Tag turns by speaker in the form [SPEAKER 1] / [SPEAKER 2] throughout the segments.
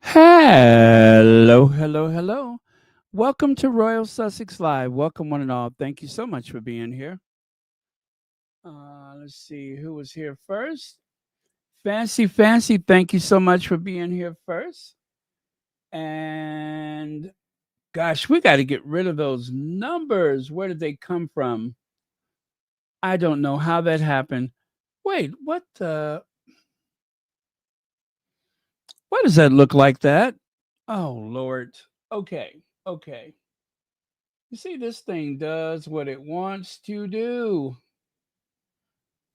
[SPEAKER 1] Hello, hello, hello. Welcome to Royal Sussex Live. Welcome, one and all. Thank you so much for being here. Let's see who was here first. Fancy. Thank you so much for being here first. And gosh, we got to get rid of those numbers. Where did they come from? I don't know how that happened. Wait, what? Why does that look like that? Oh Lord. Okay. You see, this thing does what it wants to do.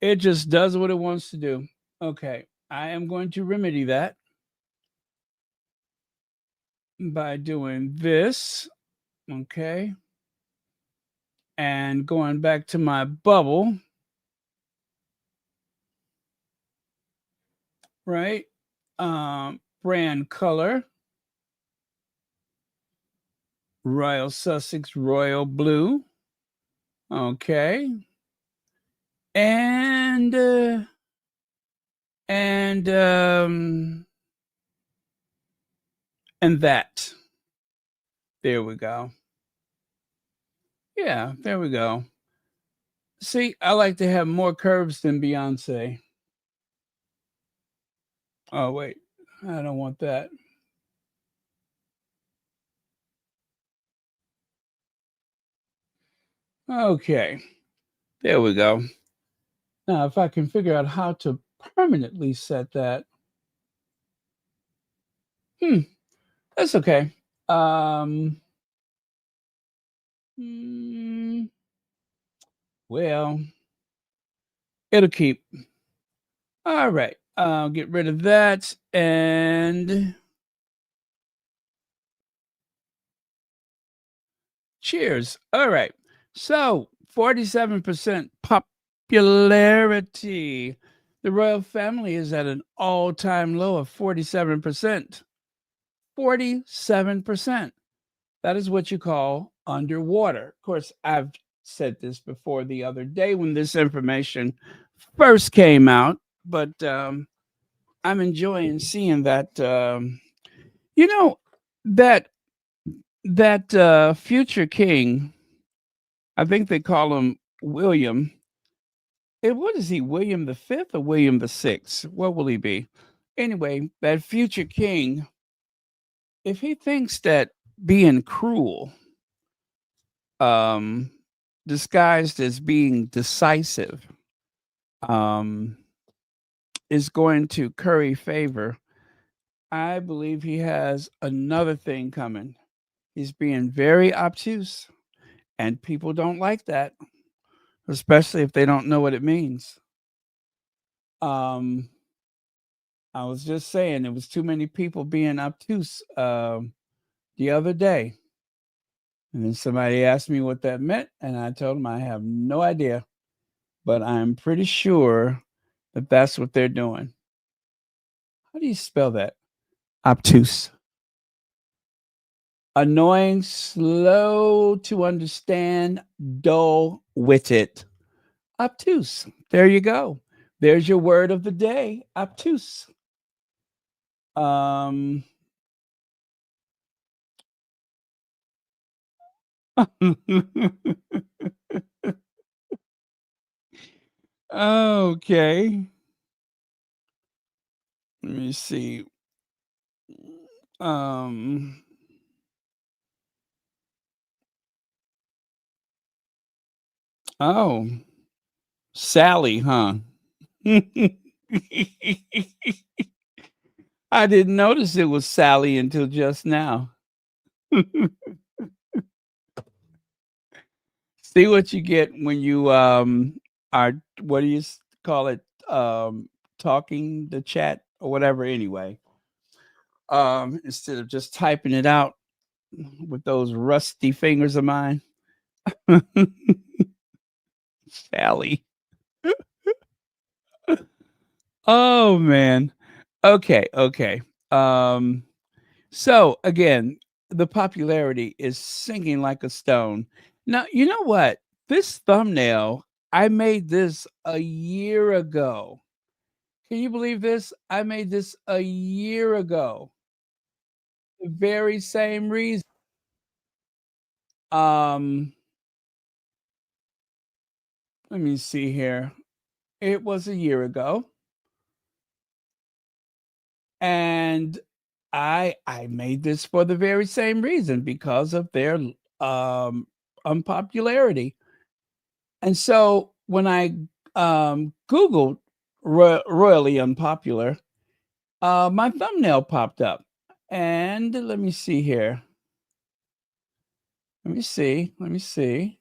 [SPEAKER 1] It just does what it wants to do. Okay, I am going to remedy that by doing this. Okay, and going back to my bubble, right? Brand color, Royal Sussex Royal Blue. Okay, and and um and that. There we go. Yeah, there we go. See, I like to have more curves than Beyonce. Oh, wait. I don't want that. Okay. There we go. Now, if I can figure out how to permanently set that, hmm, that's okay. Um, mm, well, it'll keep. All right. I'll get rid of that and cheers. All right. So, 47% popularity. The royal family is at an all time low of 47%. 47%. That is what you call underwater. Of course, I've said this before the other day when this information first came out, but I'm enjoying seeing that. You know that that future king. I think they call him William. What is he? William the Fifth or William the Sixth? What will he be? Anyway, that future king. If he thinks that being cruel um, disguised as being decisive, um, is going to curry favor. I believe he has another thing coming. He's being very obtuse, and people don't like that, especially if they don't know what it means. Um, I was just saying there was too many people being obtuse the other day, and then somebody asked me what that meant, and I told them I have no idea, but I'm pretty sure that that's what they're doing. How do you spell that? Obtuse. Annoying, slow to understand, dull witted. Obtuse. There you go. There's your word of the day. Obtuse. Um okay. Let me see. Um oh, Sally, huh? I didn't notice it was Sally until just now. See what you get when you are, what do you call it, talking the chat or whatever, anyway, instead of just typing it out with those rusty fingers of mine. Sally. Oh man. Okay. um so again, the popularity is sinking like a stone. Now, you know what, this thumbnail, I made this a year ago. Can you believe this? I made this a year ago. the very same reason. Um, let me see here. It was a year ago, and I made this for the very same reason because of their um unpopularity. And so when I Googled royally unpopular, my thumbnail popped up. And let me see here. Let me see. Let me see.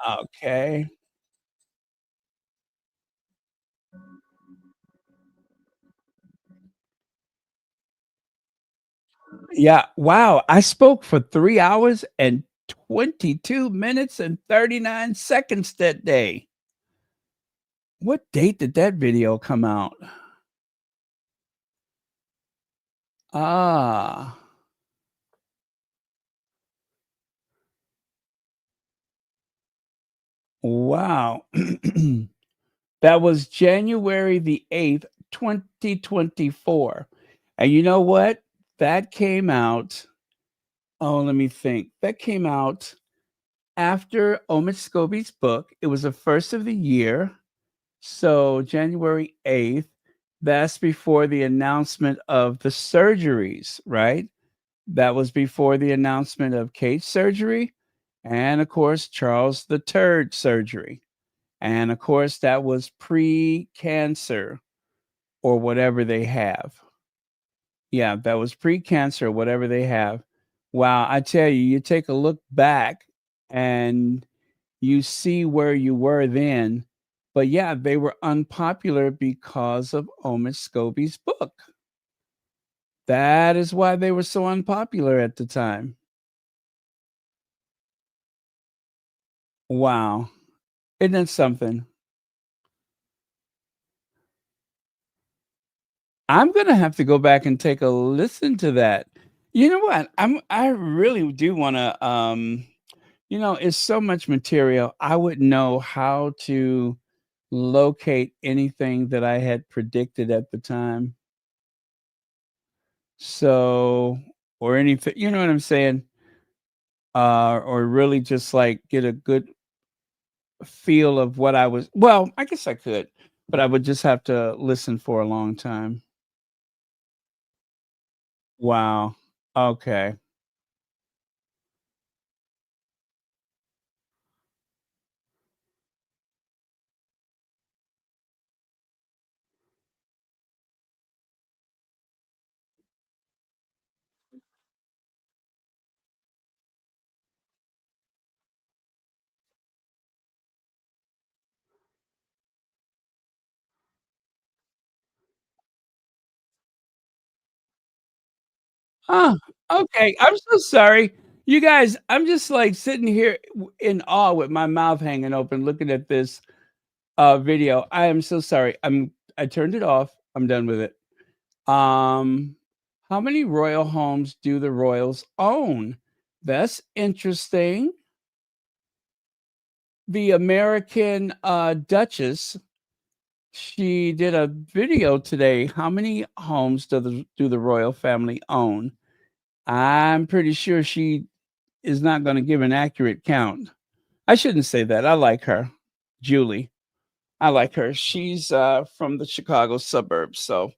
[SPEAKER 1] Okay. Yeah. Wow. I spoke for 3 hours and 22 minutes and 39 seconds that day. What date did that video come out? Ah, wow. That was January the 8th, 2024. And you know what? That came out, oh, let me think. That came out after Omid Scobie's book. It was the first of the year. So January 8th, that's before the announcement of the surgeries, right? That was before the announcement of Kate's surgery and, of course, Charles the Third surgery. And, of course, that was pre-cancer or whatever they have. Yeah, that was pre-cancer, whatever they have. Wow, I tell you, you take a look back and you see where you were then. But yeah, they were unpopular because of Omid Scobie's book. That is why they were so unpopular at the time. Wow. Isn't that something? I'm gonna have to go back and take a listen to that. You know what? I really do wanna, it's so much material. I wouldn't know how to locate anything that I had predicted at the time. So or anything, you know what I'm saying? Or really just, like, get a good feel of what I was well, I guess I could, but I would just have to listen for a long time. Wow. Okay. Oh, okay. I'm so sorry. You guys, I'm just, like, sitting here in awe with my mouth hanging open looking at this, video. I am so sorry. I turned it off. I'm done with it. Um, how many royal homes do the royals own? That's interesting. The American, Duchess, she did a video today. How many homes do the royal family own? I'm pretty sure she is not gonna give an accurate count. I shouldn't say that. I like her. Julie. I like her. She's, from the Chicago suburbs, so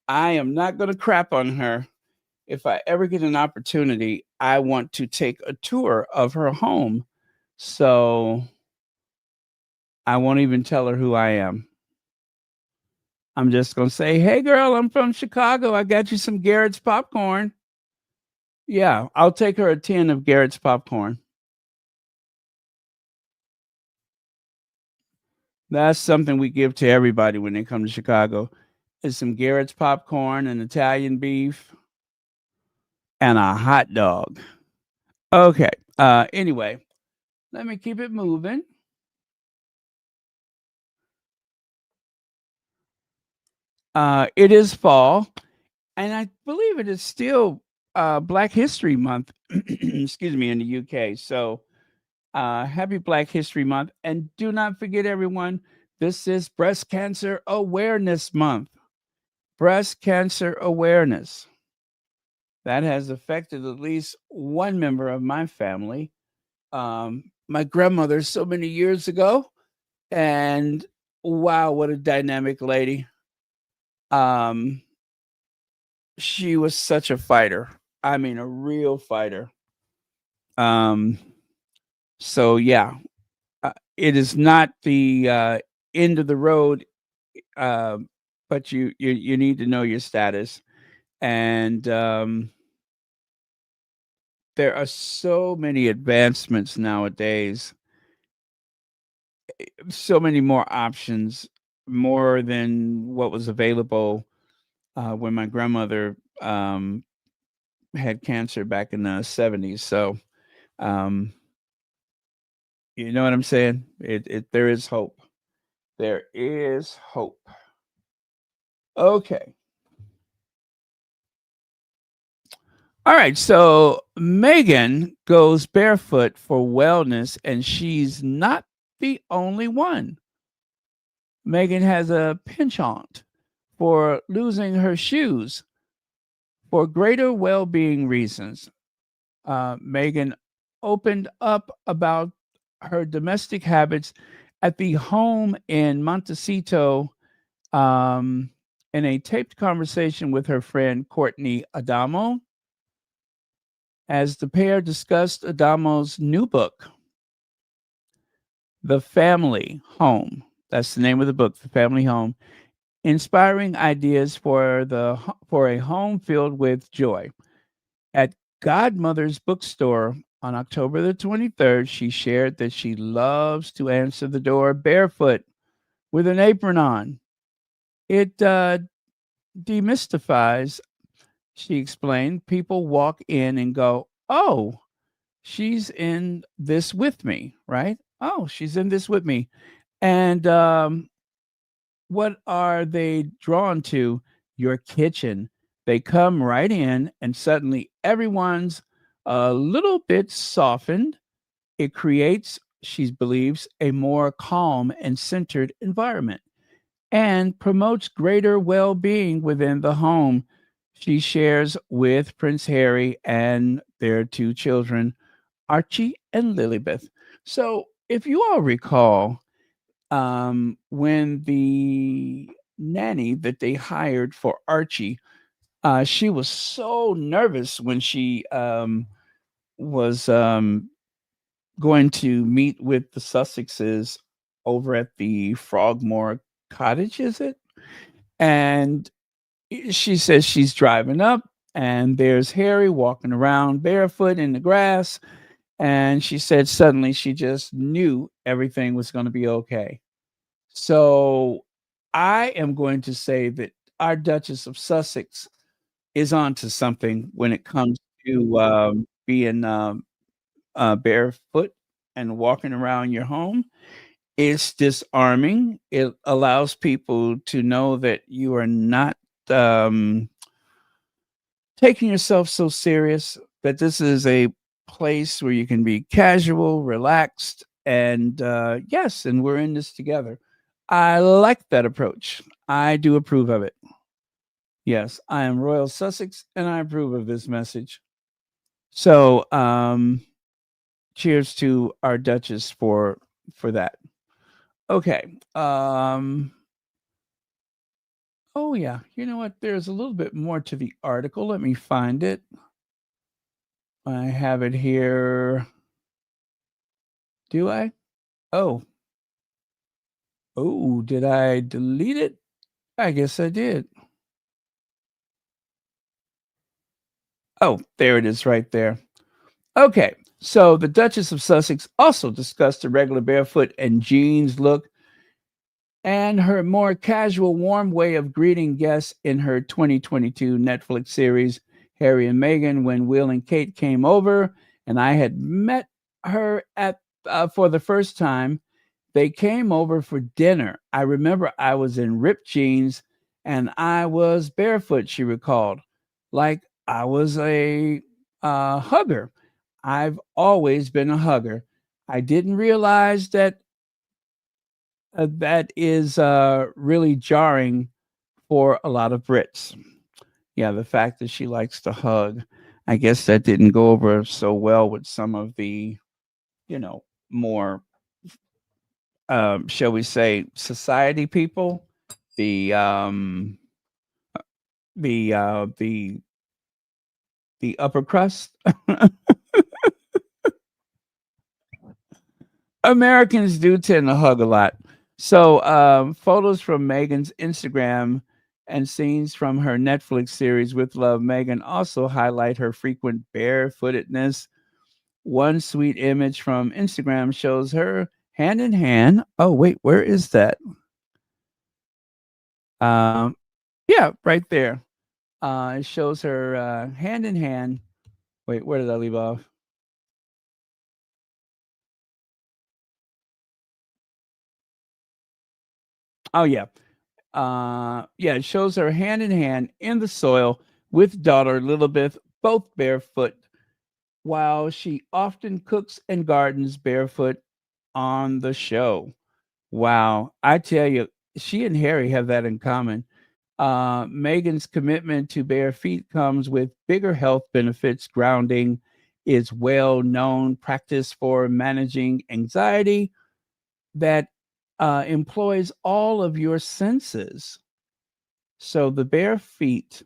[SPEAKER 1] I am not gonna crap on her. If I ever get an opportunity, I want to take a tour of her home. So I won't even tell her who I am. I'm just gonna say, "Hey, girl, I'm from Chicago. I got you some Garrett's popcorn." Yeah, I'll take her a tin of Garrett's popcorn. That's something we give to everybody when they come to Chicago. Is some Garrett's popcorn and Italian beef and a hot dog. Okay. Anyway, let me keep it moving. It is fall, and I believe it is still Black History Month. Excuse me, in the UK. So happy Black History Month, and do not forget, everyone, this is Breast Cancer Awareness Month. breast cancer awareness. That has affected at least one member of my family. My grandmother so many years ago, and wow, what a dynamic lady. Um, she was such a fighter. I mean, a real fighter. Um, so yeah, it is not the end of the road, uh, but you need to know your status. And there are so many advancements nowadays, so many more options, more than what was available when my grandmother had cancer back in the 70s. So, um, you know what I'm saying? There is hope. There is hope. Okay. All right. So Megan goes barefoot for wellness, and she's not the only one. Megan has a penchant for losing her shoes for greater well being reasons. Megan opened up about her domestic habits at the home in Montecito um, in a taped conversation with her friend Courtney Adamo as the pair discussed Adamo's new book, The Family Home. That's the name of the book, The Family Home, inspiring ideas for a home filled with joy. At Godmother's bookstore on October the 23rd, she shared that she loves to answer the door barefoot with an apron on. It demystifies, she explained. People walk in and go, "Oh, she's in this with me," right? "Oh, she's in this with me." And what are they drawn to? Your kitchen. They come right in, and suddenly everyone's a little bit softened. It creates, she believes, a more calm and centered environment and promotes greater well being within the home. She shares with Prince Harry and their two children, Archie and Lilibeth. So, if you all recall, when the nanny that they hired for Archie, she was so nervous when she was going to meet with the Sussexes over at the Frogmore Cottage, is it? And she says she's driving up, and there's Harry walking around barefoot in the grass. And she said suddenly she just knew everything was going to be okay. So I am going to say that our Duchess of Sussex is onto something when it comes to being barefoot and walking around your home. It's disarming. It allows people to know that you are not um, taking yourself so serious, that this is a place where you can be casual, relaxed, and yes, and we're in this together. I like that approach. I do approve of it. Yes, I am Royal Sussex, and I approve of this message. So, cheers to our Duchess for that. Okay. Oh yeah. You know what? There's a little bit more to the article. Let me find it. I have it here. Do I? Oh. Oh, did I delete it? I guess I did. Oh, there it is right there. Okay. So the Duchess of Sussex also discussed the regular barefoot and jeans look and her more casual, warm way of greeting guests in her 2022 Netflix series, Harry and Meghan, when Will and Kate came over, and I had met her at for the first time. They came over for dinner. I remember I was in ripped jeans and I was barefoot, she recalled, like I was a hugger. I've always been a hugger. I didn't realize that that is really jarring for a lot of Brits. Yeah, the fact that she likes to hug, I guess that didn't go over so well with some of the, you know, more, shall we say, society people, the the uh, the the upper crust. Americans do tend to hug a lot. So, photos from Megan's Instagram and scenes from her Netflix series With Love Megan also highlight her frequent barefootedness. One sweet image from Instagram shows her hand in hand. Oh, wait, where is that? Um, yeah, right there. It shows her hand in hand. Wait, where did I leave off? Oh, yeah. Yeah, it shows her hand in hand in the soil with daughter Lilibeth, both barefoot, while she often cooks and gardens barefoot on the show. Wow, I tell you, she and Harry have that in common. Megan's commitment to bare feet comes with bigger health benefits. Grounding is well known practice for managing anxiety that employs all of your senses. So the bare feet,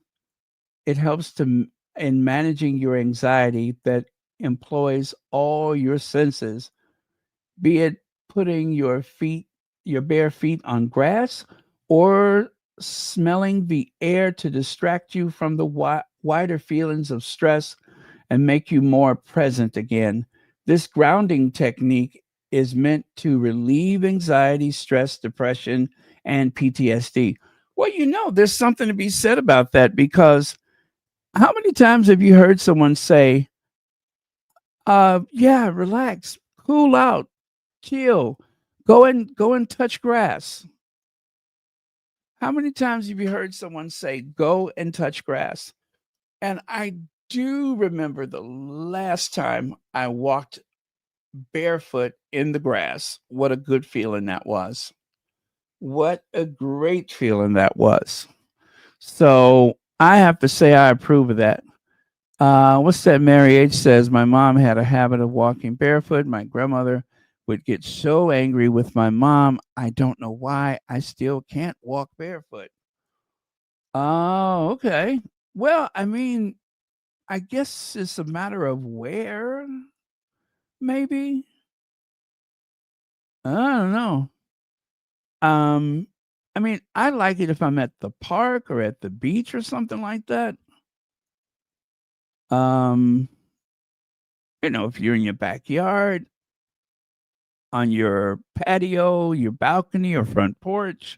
[SPEAKER 1] it helps in managing your anxiety that employs all your senses, be it putting your bare feet on grass or smelling the air to distract you from the wider feelings of stress and make you more present again. This grounding technique is meant to relieve anxiety, stress, depression, and PTSD. Well, there's something to be said about that because how many times have you heard someone say, yeah, relax, cool out, chill, go and touch grass? How many times have you heard someone say, go and touch grass? And I do remember the last time I walked barefoot in the grass. What a good feeling that was. What a great feeling that was. So I have to say I approve of that. What's that? Mary H says, my mom had a habit of walking barefoot. My grandmother would get so angry with my mom. I don't know why. I still can't walk barefoot. Oh, okay. Well, I mean, I guess it's a matter of where, maybe. I don't know. Um, I mean, I like it if I'm at the park or at the beach or something like that. Um, if you're in your backyard, on your patio, your balcony, or front porch,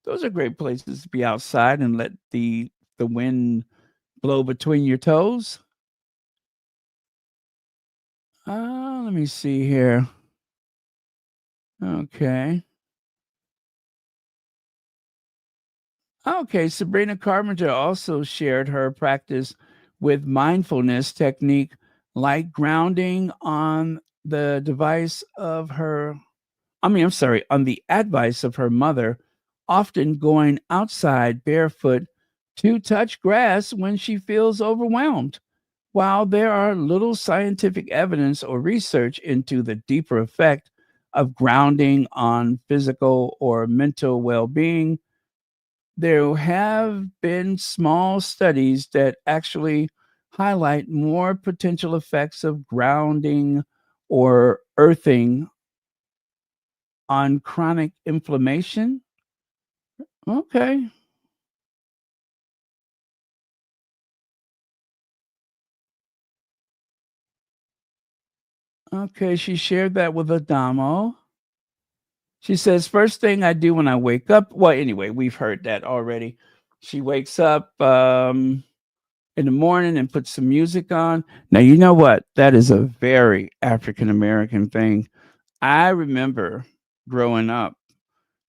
[SPEAKER 1] those are great places to be outside and let the wind blow between your toes. Let me see here. Okay. Okay, Sabrina Carpenter also shared her practice with mindfulness technique like grounding on the device of her I'm sorry, on the advice of her mother, often going outside barefoot to touch grass when she feels overwhelmed. While there are little scientific evidence or research into the deeper effect of grounding on physical or mental well being, there have been small studies that actually highlight more potential effects of grounding or earthing on chronic inflammation. Okay. Okay. She shared that with Adamo. She says, first thing I do when I wake up. Well, anyway, we've heard that already. She wakes up in the morning and puts some music on. Now, you know what? That is a very African American thing. I remember growing up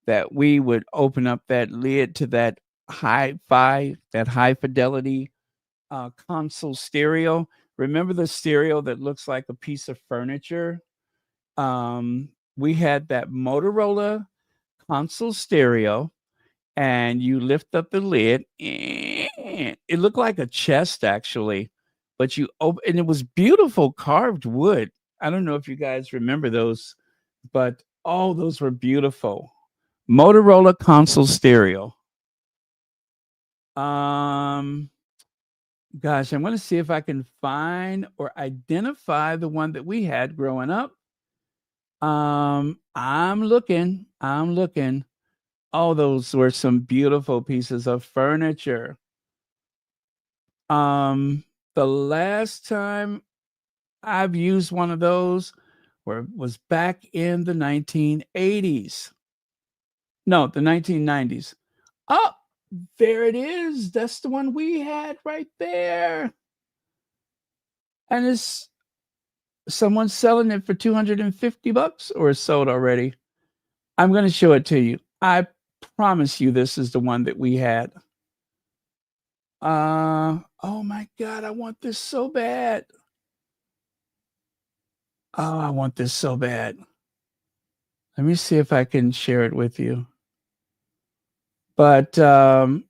[SPEAKER 1] that we would open up that lid to that that high fidelity console stereo. Remember the stereo that looks like a piece of furniture? We had that Motorola console stereo, and you lift up the lid. It looked like a chest actually, but you open and it was beautiful carved wood. I don't know if you guys remember those, but oh, those were beautiful. Motorola console stereo. Um, Gosh, I'm going to see if I can find or identify the one that we had growing up. I'm looking. I'm looking. Oh, those were some beautiful pieces of furniture. Um, the last time I've used one of those was back in the 1980s. No, the 1990s. Oh, there it is. That's the one we had right there. And it's someone selling it for 250 bucks or it's sold already. I'm going to show it to you. I promise you this is the one that we had. Oh my god, I want this so bad. Oh, I want this so bad. Let me see if I can share it with you. But mm,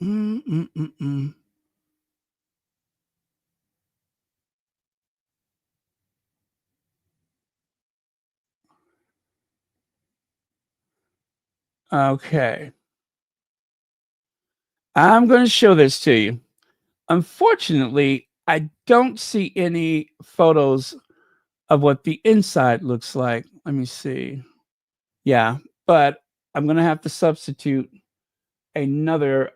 [SPEAKER 1] mm, mm, mm. Okay. I'm going to show this to you. Unfortunately, I don't see any photos of what the inside looks like. Let me see. Yeah, but I'm going to have to substitute another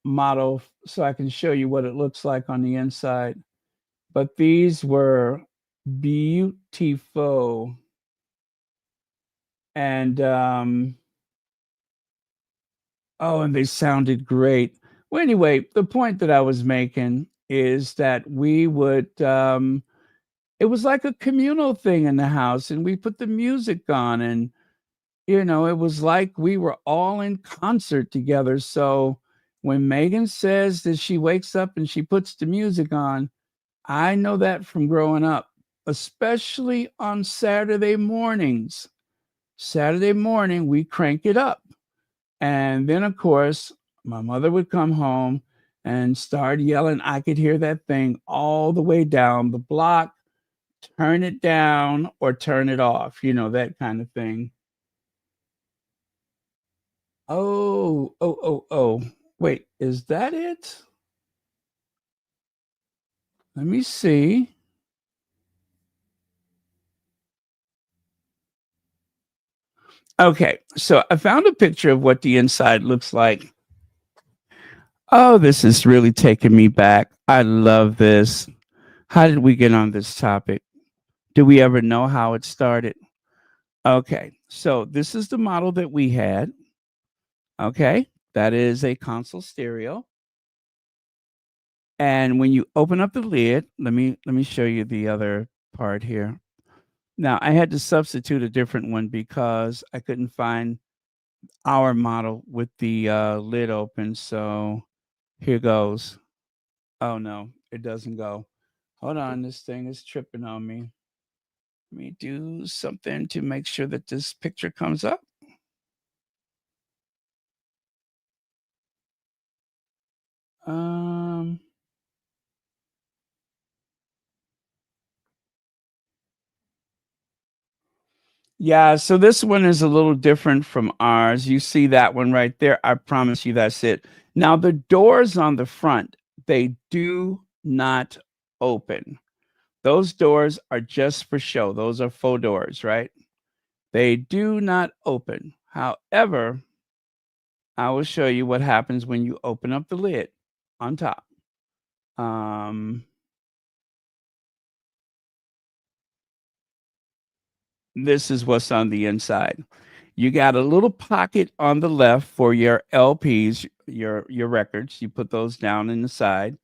[SPEAKER 1] model so I can show you what it looks like on the inside. But these were beautiful. And oh, and they sounded great. Well, anyway, the point that I was making is that we would it was like a communal thing in the house, and we put the music on, and it was like we were all in concert together. So when Megan says that she wakes up and she puts the music on, I know that from growing up, especially on Saturday mornings. Saturday morning, we crank it up. And then, of course, my mother would come home and start yelling. I could hear that thing all the way down the block, turn it down or turn it off, that kind of thing. Oh, oh, oh, oh. Wait, is that it? Let me see. Okay, so I found a picture of what the inside looks like. Oh, this is really taking me back. I love this. How did we get on this topic? Do we ever know how it started? Okay, so this is the model that we had. Okay, that is a console stereo. And when you open up the lid, let me show you the other part here. Now, I had to substitute a different one because I couldn't find our model with the lid open. So here goes. Oh no, it doesn't go. Hold on, this thing is tripping on me. Let me do something to make sure that this picture comes up. Um, yeah, so this one is a little different from ours. You see that one right there. I promise you that's it. Now, the doors on the front, they do not open. Those doors are just for show. Those are faux doors, right? They do not open. However, I will show you what happens when you open up the lid on top. Um, this is what's on the inside. You got a little pocket on the left for your LPs, your records. You put those down in the side.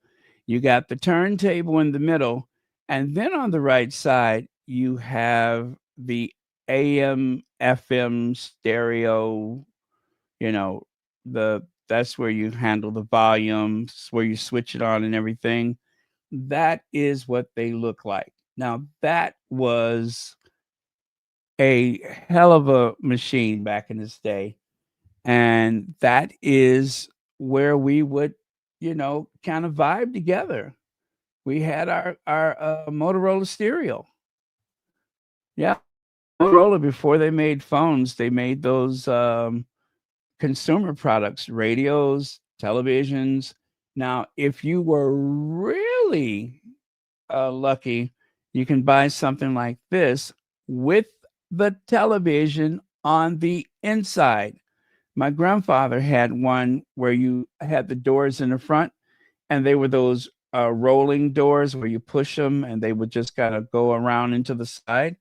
[SPEAKER 1] You got the turntable in the middle, and then on the right side you have the AM FM stereo, you know, the that's where you handle the volumes, where you switch it on and everything. That is what they look like. Now that was a hell of a machine back in this day. And that is where we would, kind of vibe together. We had our Motorola stereo. Yeah, Motorola, before they made phones, they made those consumer products, radios, televisions. Now, if you were really lucky, you can buy something like this with the television on the inside. My grandfather had one where you had the doors in the front, and they were those rolling doors where you push them and they would just kind of go around into the side.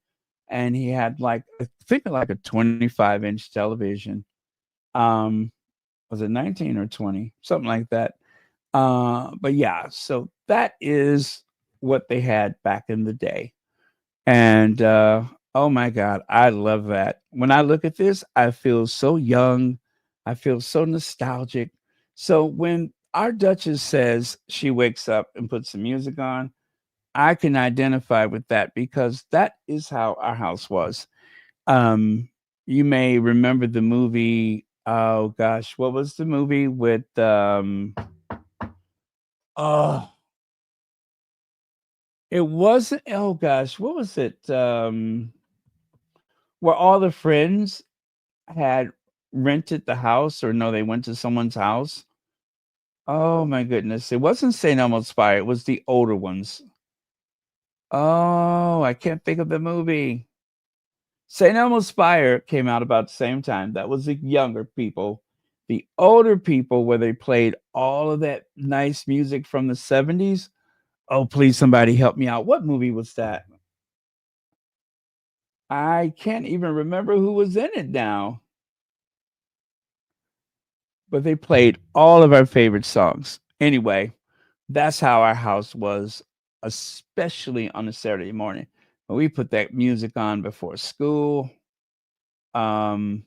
[SPEAKER 1] And he had like, I think like a 25-inch television. Um, was it 19 or 20? Something like that. But yeah, so that is what they had back in the day. And oh my God, I love that. When I look at this, I feel so young. I feel so nostalgic. So when our Duchess says she wakes up and puts some music on, I can identify with that because that is how our house was. Um, you may remember the movie. Oh gosh, what was the movie with oh, it wasn't, oh gosh, what was it? Where all the friends had rented the house, or no, they went to someone's house. Oh my goodness. It wasn't St. Elmo's Fire, it was the older ones. Oh, I can't think of the movie. St. Elmo's Fire came out about the same time. That was the younger people. The older people, where they played all of that nice music from the 70s. Oh, please, somebody help me out. What movie was that? I can't even remember who was in it now, but they played all of our favorite songs. Anyway, that's how our house was, especially on a Saturday morning. When we put that music on before school, um,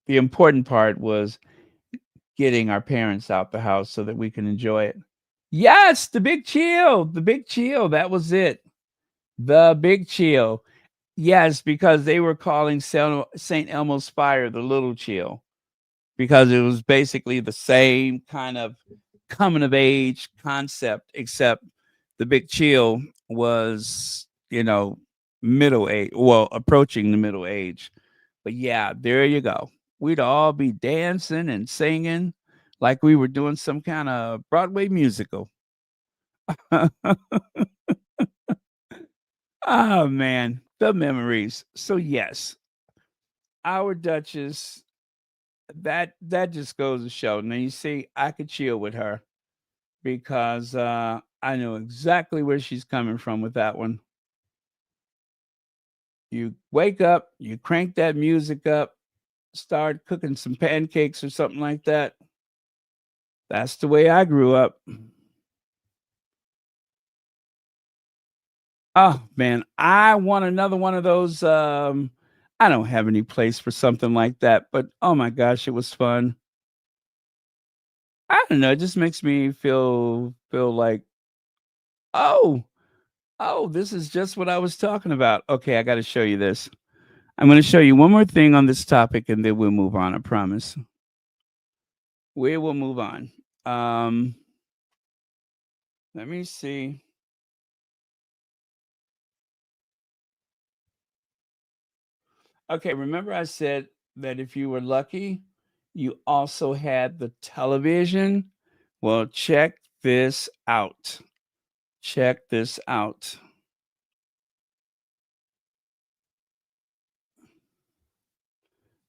[SPEAKER 1] the important part was getting our parents out the house so that we can enjoy it. Yes, the big chill, the big chill. That was it. The big chill. Yes, because they were calling St. Elmo's Fire the little chill because it was basically the same kind of coming of age concept, except the big chill was, middle age, well, approaching the middle age. But yeah, there you go. We'd all be dancing and singing like we were doing some kind of Broadway musical. Oh man, the memories. So yes, our Duchess, that just goes to show. Now you see, I could chill with her because I know exactly where she's coming from with that one. You wake up, you crank that music up, start cooking some pancakes or something like that. That's the way I grew up. Oh man, I want another one of those. I don't have any place for something like that, but oh my gosh, it was fun. I don't know, it just makes me feel like, oh, oh, this is just what I was talking about. Okay, I got to show you this. I'm going to show you one more thing on this topic, and then we'll move on. I promise. We will move on. Um, Let me see. Okay, remember I said that if you were lucky, you also had the television. Well, check this out. Check this out.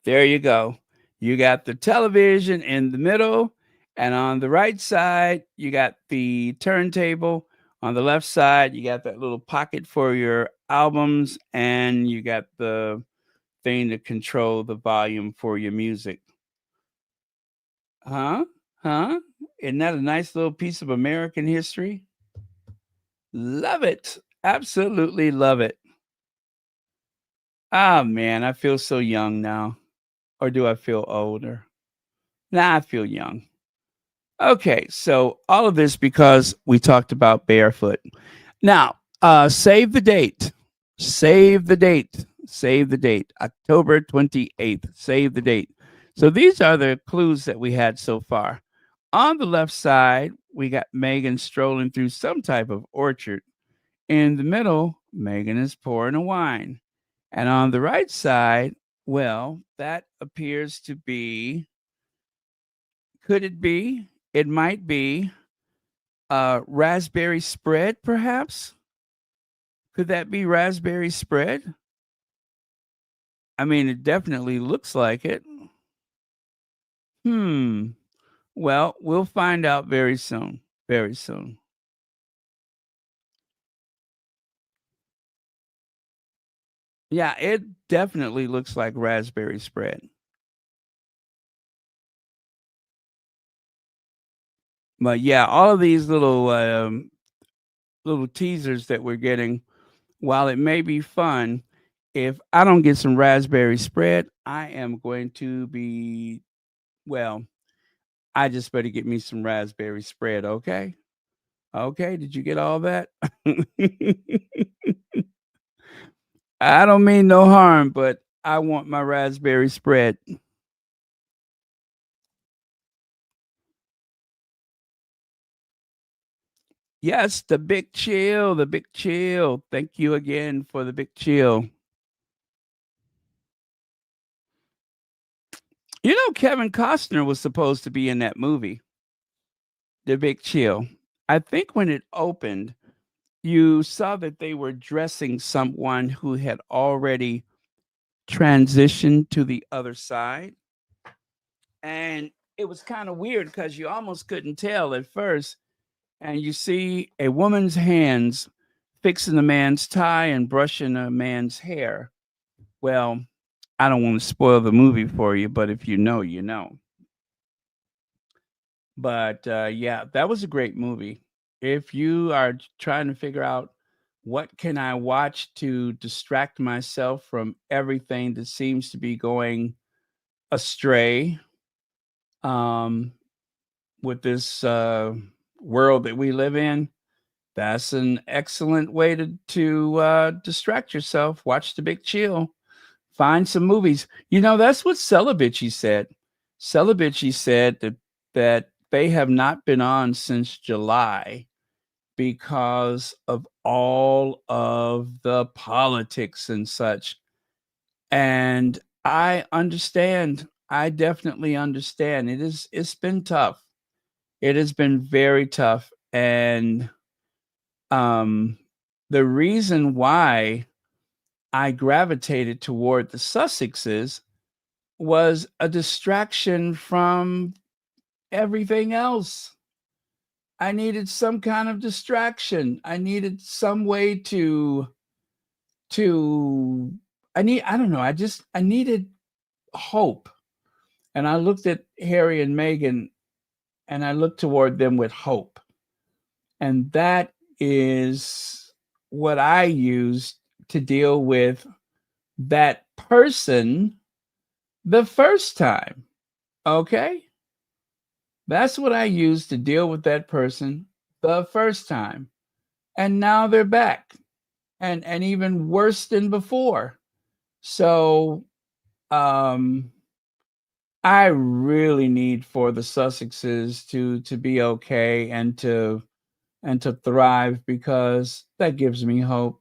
[SPEAKER 1] There you go. You got the television in the middle, and on the right side, you got the turntable. On the left side, you got that little pocket for your albums, and you got the thing to control the volume for your music. Huh? Huh? Isn't that a nice little piece of American history? Love it. Absolutely love it. Ah, man, I feel so young now. Or do I feel older? Nah, I feel young. Okay, so all of this because we talked about barefoot. Now, save the date. Save the date. Save the date. October 28th. Save the date. So these are the clues that we had so far. On the left side, we got Megan strolling through some type of orchard. In the middle, Megan is pouring a wine. And on the right side, well, that appears to be, could it be? It might be raspberry spread, perhaps? Could that be raspberry spread? I mean, it definitely looks like it. Hmm. Well, we'll find out very soon. Very soon. Yeah, it definitely looks like raspberry spread. But yeah, all of these little teasers that we're getting, while it may be fun, if I don't get some raspberry spread, I am going to be, well, I just better get me some raspberry spread, okay? Okay, did you get all that? I don't mean no harm, but I want my raspberry spread. Yes, the big chill, the big chill. Thank you again for the big chill. You know, Kevin Costner was supposed to be in that movie, The Big Chill. I think when it opened, you saw that they were dressing someone who had already transitioned to the other side. And it was kind of weird because you almost couldn't tell at first. And you see a woman's hands fixing a man's tie and brushing a man's hair. Well, I don't want to spoil the movie for you, but if you know, you know. But yeah, that was a great movie. If you are trying to figure out what can I watch to distract myself from everything that seems to be going astray, um, with this world that we live in, that's an excellent way to distract yourself. Watch The Big Chill. Find some movies. You know, that's what Celibici said. Celibici said that they have not been on since July because of all of the politics and such. And I understand. I definitely understand. It's been tough. It has been very tough. And um the reason why I gravitated toward the Sussexes was a distraction from everything else. I needed some kind of distraction. I needed some way to I don't know, I needed hope. And I looked at Harry and Meghan and I looked toward them with hope. And that is what I used to deal with that person the first time. Okay? That's what I used to deal with that person the first time. And now they're back. And even worse than before. So um I really need for the Sussexes to be okay and to thrive because that gives me hope.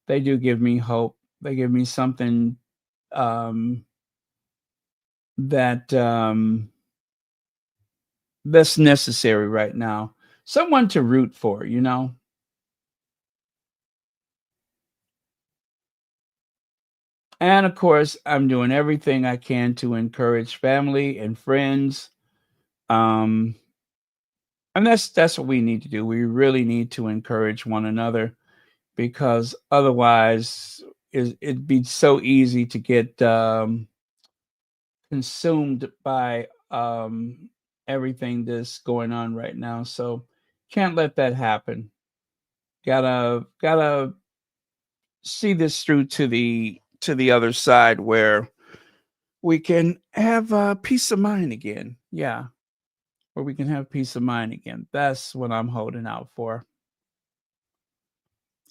[SPEAKER 1] They do give me hope. They give me something um that that's necessary right now. Someone to root for, you know? And of course, I'm doing everything I can to encourage family and friends. Um, and that's what we need to do. We really need to encourage one another because otherwise it'd be so easy to get consumed by everything that's going on right now. So can't let that happen. Gotta see this through to the other side where we can have peace of mind again. Yeah, where we can have peace of mind again. That's what I'm holding out for.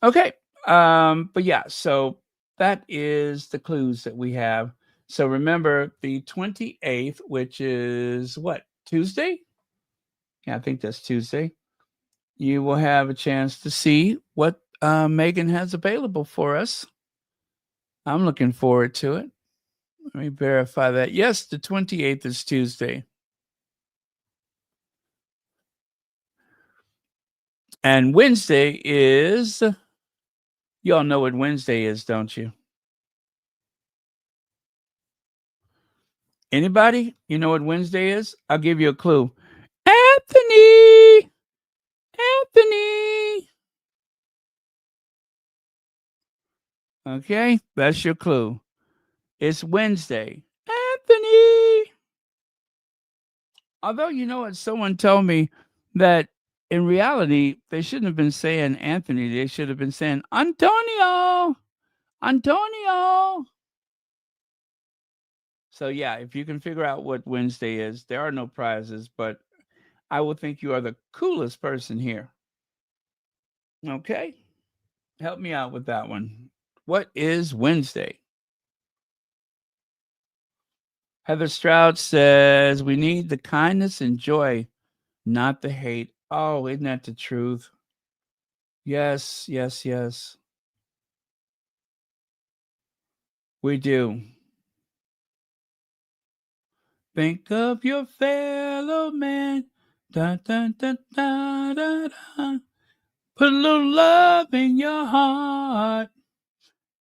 [SPEAKER 1] Okay. But yeah, so that is the clues that we have. So remember the 28th, which is what, Tuesday? Yeah, I think that's Tuesday. You will have a chance to see what Megan has available for us. I'm looking forward to it. Let me verify that. Yes, the 28th is Tuesday. And Wednesday is, you all know what Wednesday is, don't you? Anybody? You know what Wednesday is? I'll give you a clue. Anthony! Anthony! Okay, that's your clue. It's Wednesday. Anthony! Although, you know what? Someone told me that in reality, they shouldn't have been saying Anthony. They should have been saying Antonio! Antonio! So, yeah, if you can figure out what Wednesday is, there are no prizes, but I will think you are the coolest person here. Okay? Help me out with that one. What is Wednesday? Heather Stroud says, we need the kindness and joy, not the hate. Oh, isn't that the truth? Yes, yes, yes. We do. Think of your fellow man. Da, da, da, da, da, da. Put a little love in your heart,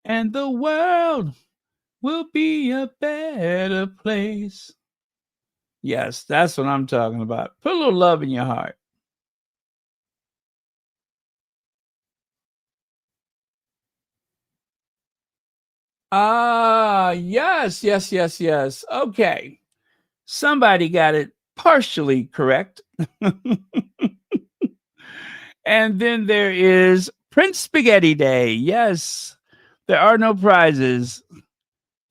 [SPEAKER 1] and the world will be a better place. Yes, that's what I'm talking about. Put a little love in your heart. Ah, yes, yes, yes, yes. Okay. Somebody got it partially correct. And then there is Prince Spaghetti Day. Yes, there are no prizes.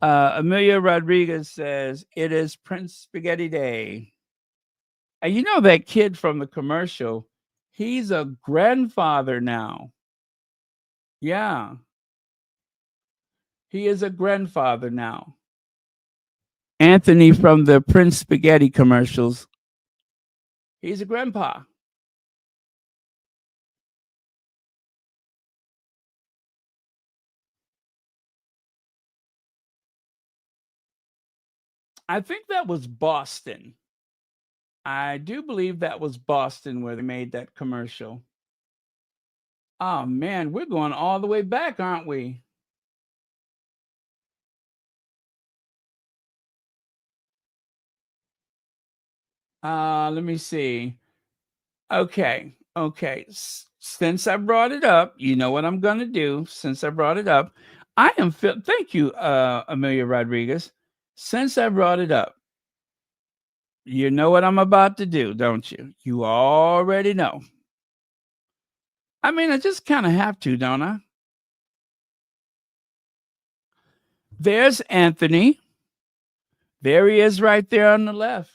[SPEAKER 1] Amelia Rodriguez says it is Prince Spaghetti Day. And you know that kid from the commercial, he's a grandfather now. Yeah, he is a grandfather now. Anthony from the Prince Spaghetti commercials, he's a grandpa. I think that was Boston. I do believe that was Boston where they made that commercial. Oh man, we're going all the way back, aren't we? Let me see. Okay, okay. Since I brought it up, you know what I'm gonna do. Since I brought it up, I am. Thank you, Amelia Rodriguez. Since I brought it up, you know what I'm about to do, don't you? You already know. I mean, I just kind of have to, don't I? There's Anthony. There he is right there on the left.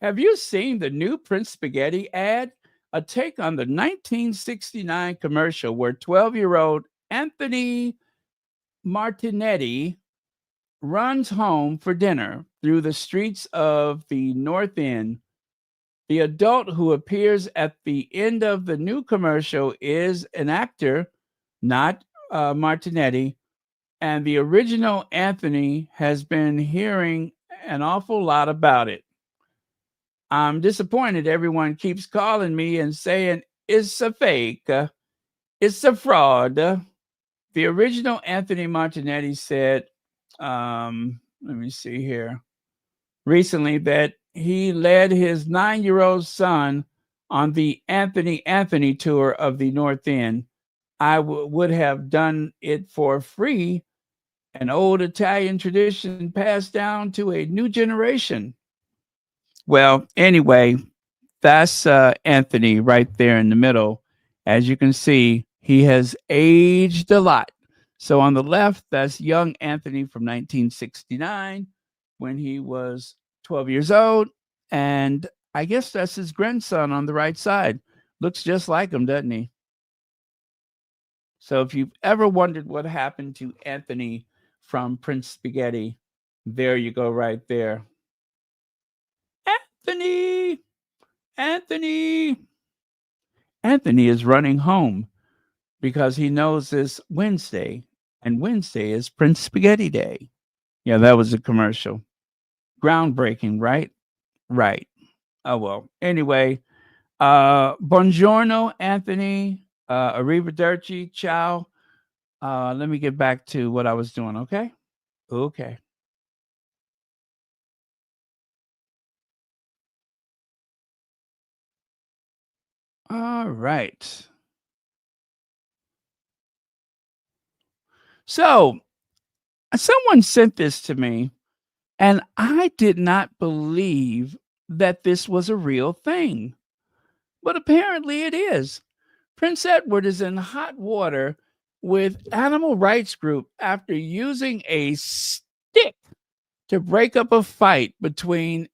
[SPEAKER 1] Have you seen the new Prince Spaghetti ad? A take on the 1969 commercial where 12-year-old Anthony Martinetti runs home for dinner through the streets of the North End. The adult who appears at the end of the new commercial is an actor, not Martinetti, and the original Anthony has been hearing an awful lot about it. I'm disappointed everyone keeps calling me and saying it's a fake, it's a fraud. The original Anthony Martinetti said, let me see here, recently that he led his 9-year-old son on the Anthony tour of the North End. I would have done it for free, an old Italian tradition passed down to a new generation. Well, anyway, that's Anthony right there in the middle. As you can see, he has aged a lot. So on the left, that's young Anthony from 1969 when he was 12 years old. And I guess that's his grandson on the right side. Looks just like him, doesn't he? So if you've ever wondered what happened to Anthony from Prince Spaghetti, there you go, right there. Anthony, Anthony, Anthony is running home because he knows this Wednesday, and Wednesday is Prince Spaghetti Day. Yeah, that was a commercial. Groundbreaking, right? Right. Oh well. Anyway, buongiorno, Anthony. Arrivederci, ciao. Let me get back to what I was doing, okay? Okay. All right. So, someone sent this to me, and I did not believe that this was a real thing, but apparently it is. Prince Edward is in hot water with animal rights group after using a stick to break up a fight between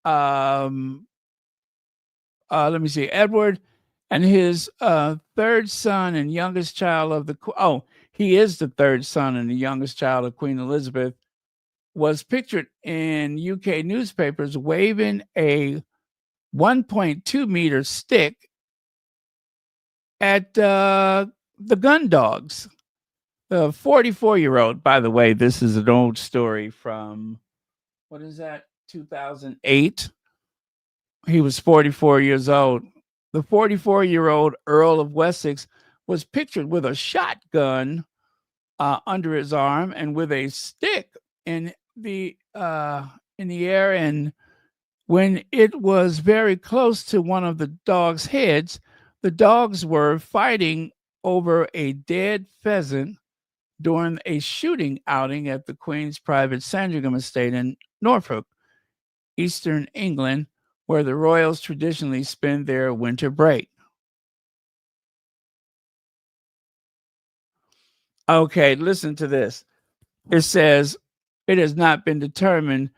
[SPEAKER 1] um let me see, Edward and his third son and youngest child of he is the third son and the youngest child of Queen Elizabeth, was pictured in UK newspapers waving a 1.2-meter stick at the gun dogs. The 44-year-old, by the way, this is an old story from, what is that, 2008. He was 44 years old. The 44-year-old Earl of Wessex was pictured with a shotgun under his arm and with a stick in the air. And when it was very close to one of the dogs' heads, the dogs were fighting over a dead pheasant during a shooting outing at the Queen's private Sandringham estate in Norfolk, eastern England, where the royals traditionally spend their winter break. Okay, listen to this. It says it has not been determined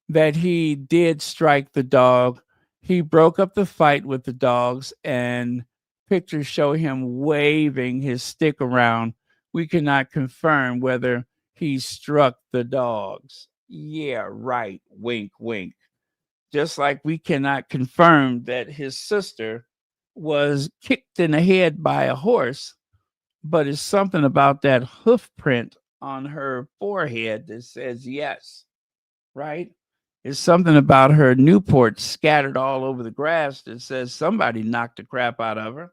[SPEAKER 1] that he did strike the dog. He broke up the fight with the dogs, and pictures show him waving his stick around. We cannot confirm whether he struck the dogs. Yeah, right. Wink, wink. Just like we cannot confirm that his sister was kicked in the head by a horse, but it's something about that hoof print on her forehead that says yes, right? It's something about her Newport scattered all over the grass that says somebody knocked the crap out of her.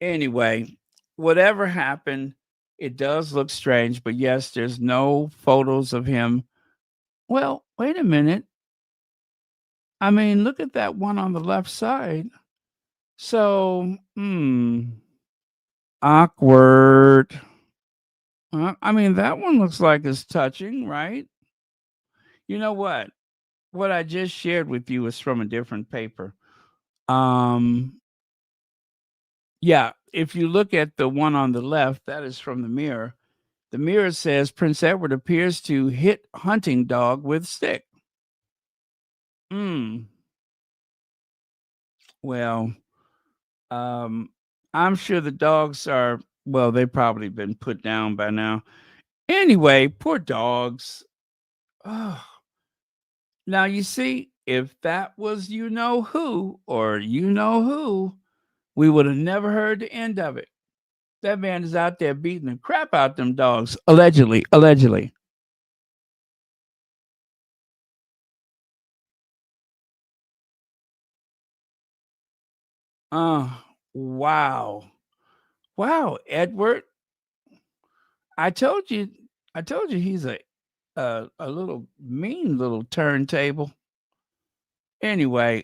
[SPEAKER 1] Anyway, whatever happened, it does look strange, but yes, there's no photos of him. Well, wait a minute. I mean, look at that one on the left side. So, awkward. I mean, that one looks like it's touching, right? You know what? What I just shared with you is from a different paper. Um, yeah, if you look at the one on the left, that is from the Mirror. The Mirror says Prince Edward appears to hit hunting dog with stick. Hmm. Well, um, I'm sure the dogs are, well, they've probably been put down by now. Anyway, poor dogs. Oh. Now, you see, if that was you know who or you know who, we would have never heard the end of it. That man is out there beating the crap out them dogs, allegedly, allegedly. Oh, wow. Wow, Edward. I told you, I told you he's a little mean little turntable. Anyway,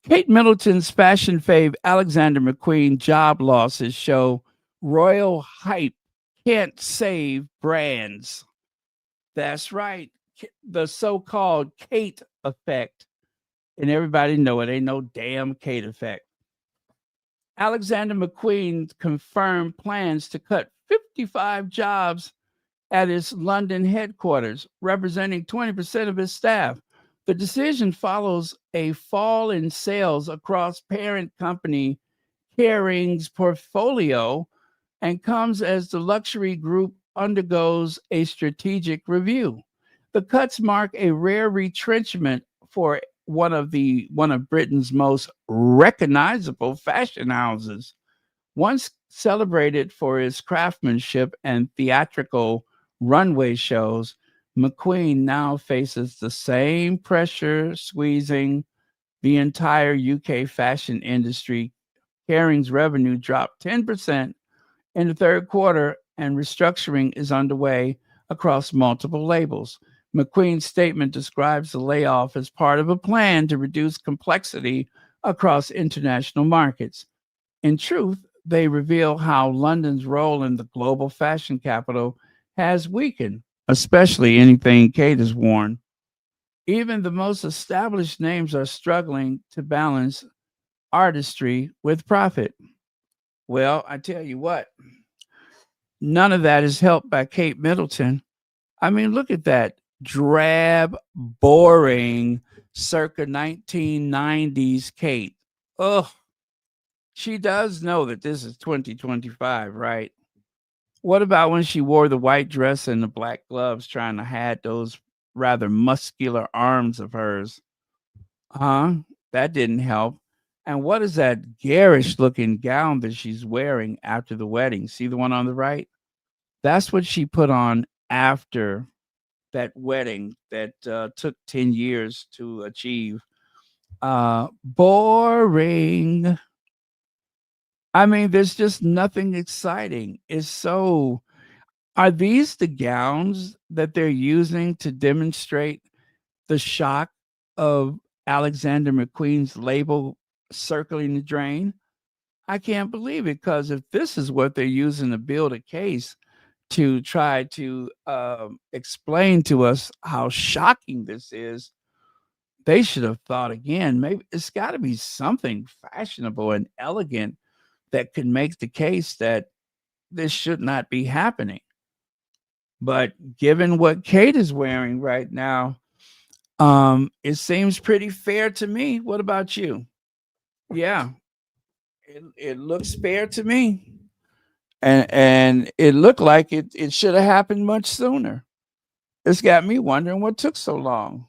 [SPEAKER 1] Kate Middleton's fashion fave Alexander McQueen job losses show royal hype can't save brands. That's right. The so-called Kate effect. And everybody know it ain't no damn Kate effect. Alexander McQueen confirmed plans to cut 55 jobs at its London headquarters, representing 20% of his staff. The decision follows a fall in sales across parent company Kering's portfolio and comes as the luxury group undergoes a strategic review. The cuts mark a rare retrenchment for one of Britain's most recognizable fashion houses. Once celebrated for its craftsmanship and theatrical runway shows, McQueen now faces the same pressure squeezing the entire UK fashion industry. Kering's revenue dropped 10% in the third quarter, and restructuring is underway across multiple labels. McQueen's statement describes the layoff as part of a plan to reduce complexity across international markets. In truth, they reveal how London's role in the global fashion capital has weakened, especially anything Kate has worn. Even the most established names are struggling to balance artistry with profit. Well, I tell you what, none of that is helped by Kate Middleton. I mean, look at that drab, boring, circa 1990s Kate. Ugh, she does know that this is 2025, right? What about when she wore the white dress and the black gloves trying to hide those rather muscular arms of hers? Huh? That didn't help. And what is that garish looking gown that she's wearing after the wedding? See the one on the right? That's what she put on after that wedding that took 10 years to achieve. Boring. I mean, there's just nothing exciting. It's so. Are these the gowns that they're using to demonstrate the shock of Alexander McQueen's label circling the drain? I can't believe it, because if this is what they're using to build a case to try to explain to us how shocking this is, they should have thought again. Maybe it's got to be something fashionable and elegant that could make the case that this should not be happening. But given what Kate is wearing right now, it seems pretty fair to me. What about you? Yeah, it looks fair to me. And it looked like it should have happened much sooner. It's got me wondering what took so long.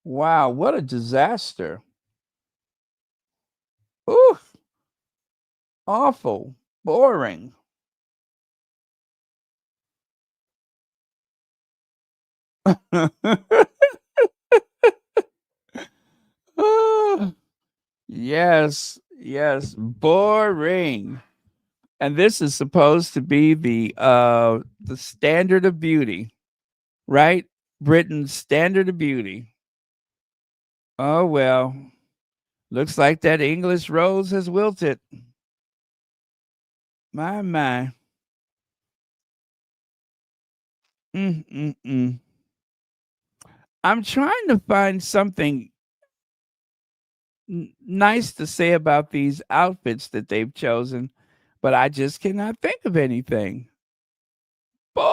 [SPEAKER 1] Wow, what a disaster. Ooh, awful, boring. Ah, yes, yes, boring. And this is supposed to be the standard of beauty, right? Britain's standard of beauty. Oh well, looks like that English rose has wilted. My. Mm-mm-mm. I'm trying to find something nice to say about these outfits that they've chosen, but I just cannot think of anything. Boring.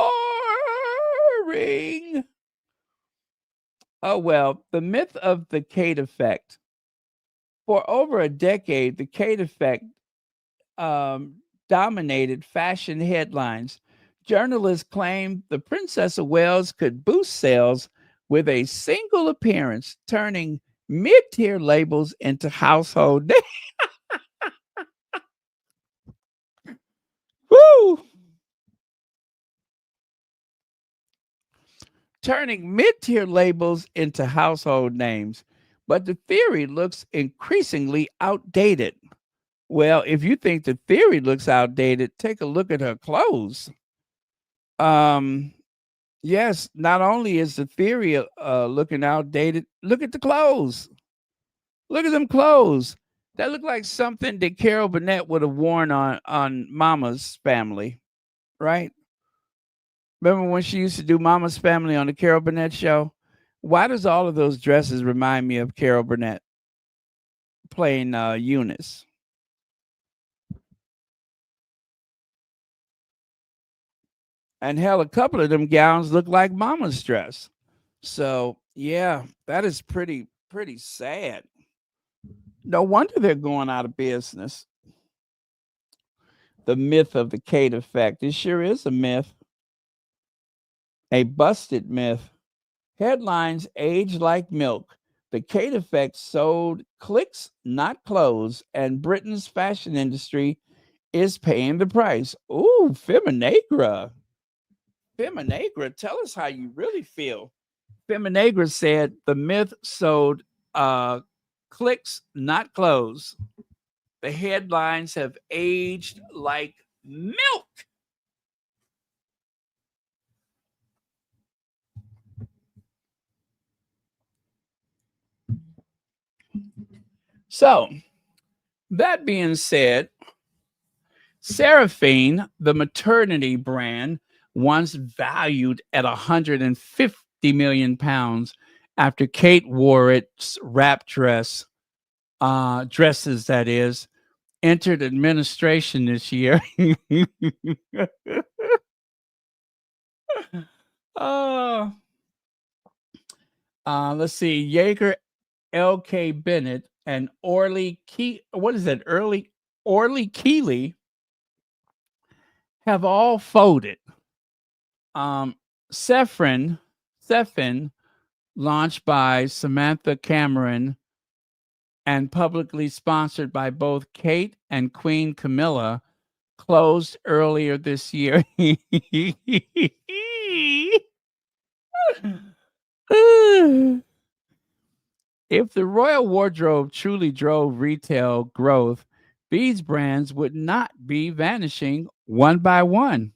[SPEAKER 1] Oh well, the myth of the Kate effect. For over a decade, the Kate effect um, dominated fashion headlines. Journalists claimed the Princess of Wales could boost sales with a single appearance, turning mid tier labels into household names. Woo! Turning mid tier labels into household names. But the theory looks increasingly outdated. Well, if you think the theory looks outdated, take a look at her clothes. Um, yes, not only is the theory looking outdated, look at the clothes. Look at them clothes. That look like something that Carol Burnett would have worn on Mama's Family, right? Remember when she used to do Mama's Family on the Carol Burnett show? Why does all of those dresses remind me of Carol Burnett playing Eunice? And hell, a couple of them gowns look like Mama's dress. So yeah, that is pretty sad. No wonder they're going out of business. The myth of the Kate effect. It sure is a myth, a busted myth. Headlines age like milk. The Kate effect sold clicks, not clothes, and Britain's fashion industry is paying the price. Ooh, Feminagra. Feminagra, tell us how you really feel. Feminagra said the myth sold uh, clicks, not clothes. The headlines have aged like milk. So, that being said, Seraphine, the maternity brand, once valued at 150 million pounds after Kate wore its wrap dresses, that is, entered administration this year. uh, let's see. Jaeger L.K. Bennett and what is it? Orly Keeley have all folded. Um, Sefrin, launched by Samantha Cameron and publicly sponsored by both Kate and Queen Camilla, closed earlier this year. If the royal wardrobe truly drove retail growth, these brands would not be vanishing one by one.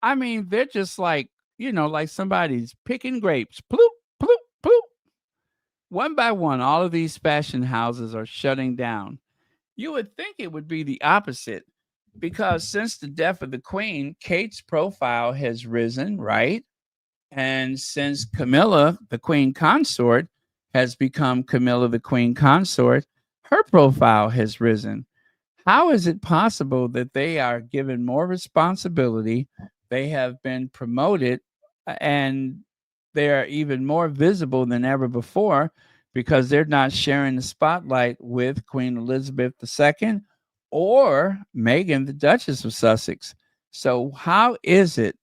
[SPEAKER 1] I mean, they're just like, like somebody's picking grapes. Ploop, ploop, ploop. One by one, all of these fashion houses are shutting down. You would think it would be the opposite because since the death of the queen, Kate's profile has risen, right? And since Camilla, the queen consort, has become Camilla, the queen consort, her profile has risen. How is it possible that they are given more responsibility? They have been promoted and they are even more visible than ever before because they're not sharing the spotlight with Queen Elizabeth II or Meghan, the Duchess of Sussex. So, how is it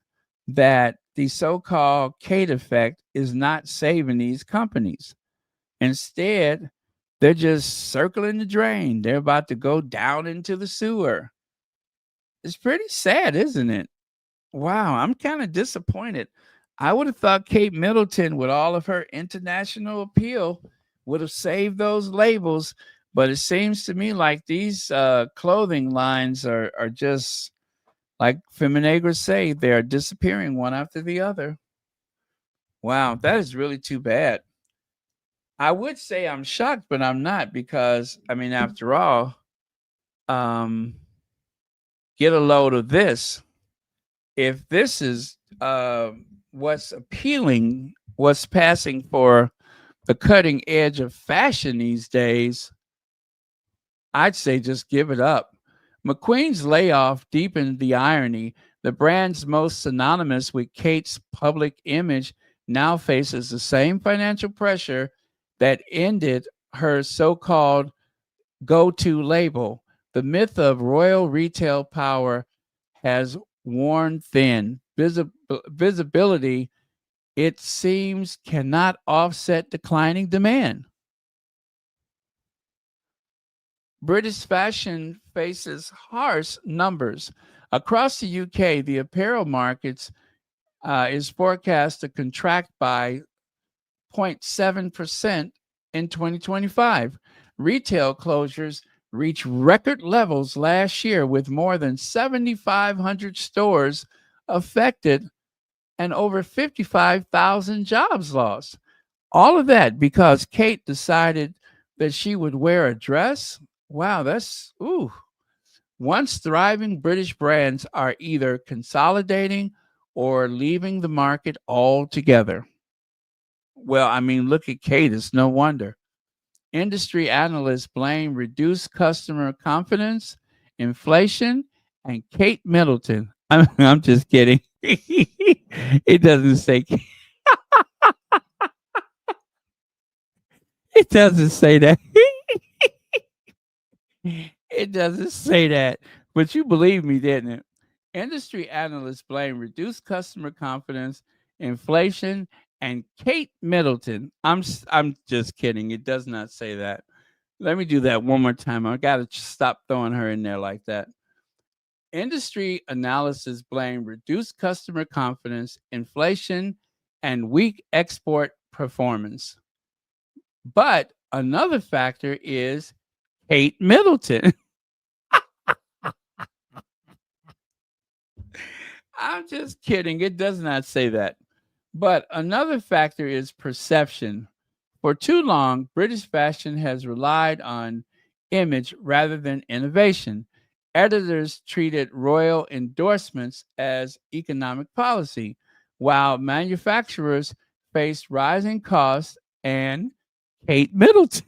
[SPEAKER 1] that the so called Kate effect is not saving these companies? Instead, they're just circling the drain. They're about to go down into the sewer. It's pretty sad, isn't it? Wow, I'm kind of disappointed. I would have thought Kate Middleton, with all of her international appeal, would have saved those labels. But it seems to me like these clothing lines are just, like Feminagras say, they are disappearing one after the other. Wow, that is really too bad. I would say I'm shocked, but I'm not because, I mean, after all, um, get a load of this. If this is what's appealing, what's passing for the cutting edge of fashion these days, I'd say just give it up. McQueen's layoff deepened the irony. The brand's most synonymous with Kate's public image now faces the same financial pressure that ended her so called go to label. The myth of royal retail power has worn thin. Visibility, it seems, cannot offset declining demand. British fashion faces harsh numbers. Across the UK, the apparel markets is forecast to contract by 0.7% in 2025. Retail closures reached record levels last year with more than 7,500 stores affected and over 55,000 jobs lost. All of that because Kate decided that she would wear a dress. Wow, that's ooh. Once thriving British brands are either consolidating or leaving the market altogether. Well, I mean, look at Kate. It's no wonder. Industry analysts blame reduced customer confidence, inflation, and Kate Middleton. I'm just kidding. It doesn't say it doesn't say that. It doesn't say that, but you believe me, didn't it? Industry analysts blame reduced customer confidence, inflation, and Kate Middleton. I'm just kidding. It does not say that. Let me do that one more time. I got to stop throwing her in there like that. Industry analysis blame reduced customer confidence, inflation, and weak export performance. But another factor is Kate Middleton. I'm just kidding. It does not say that. But another factor is perception. For too long, British fashion has relied on image rather than innovation. Editors treated royal endorsements as economic policy, while manufacturers faced rising costs and Kate Middleton.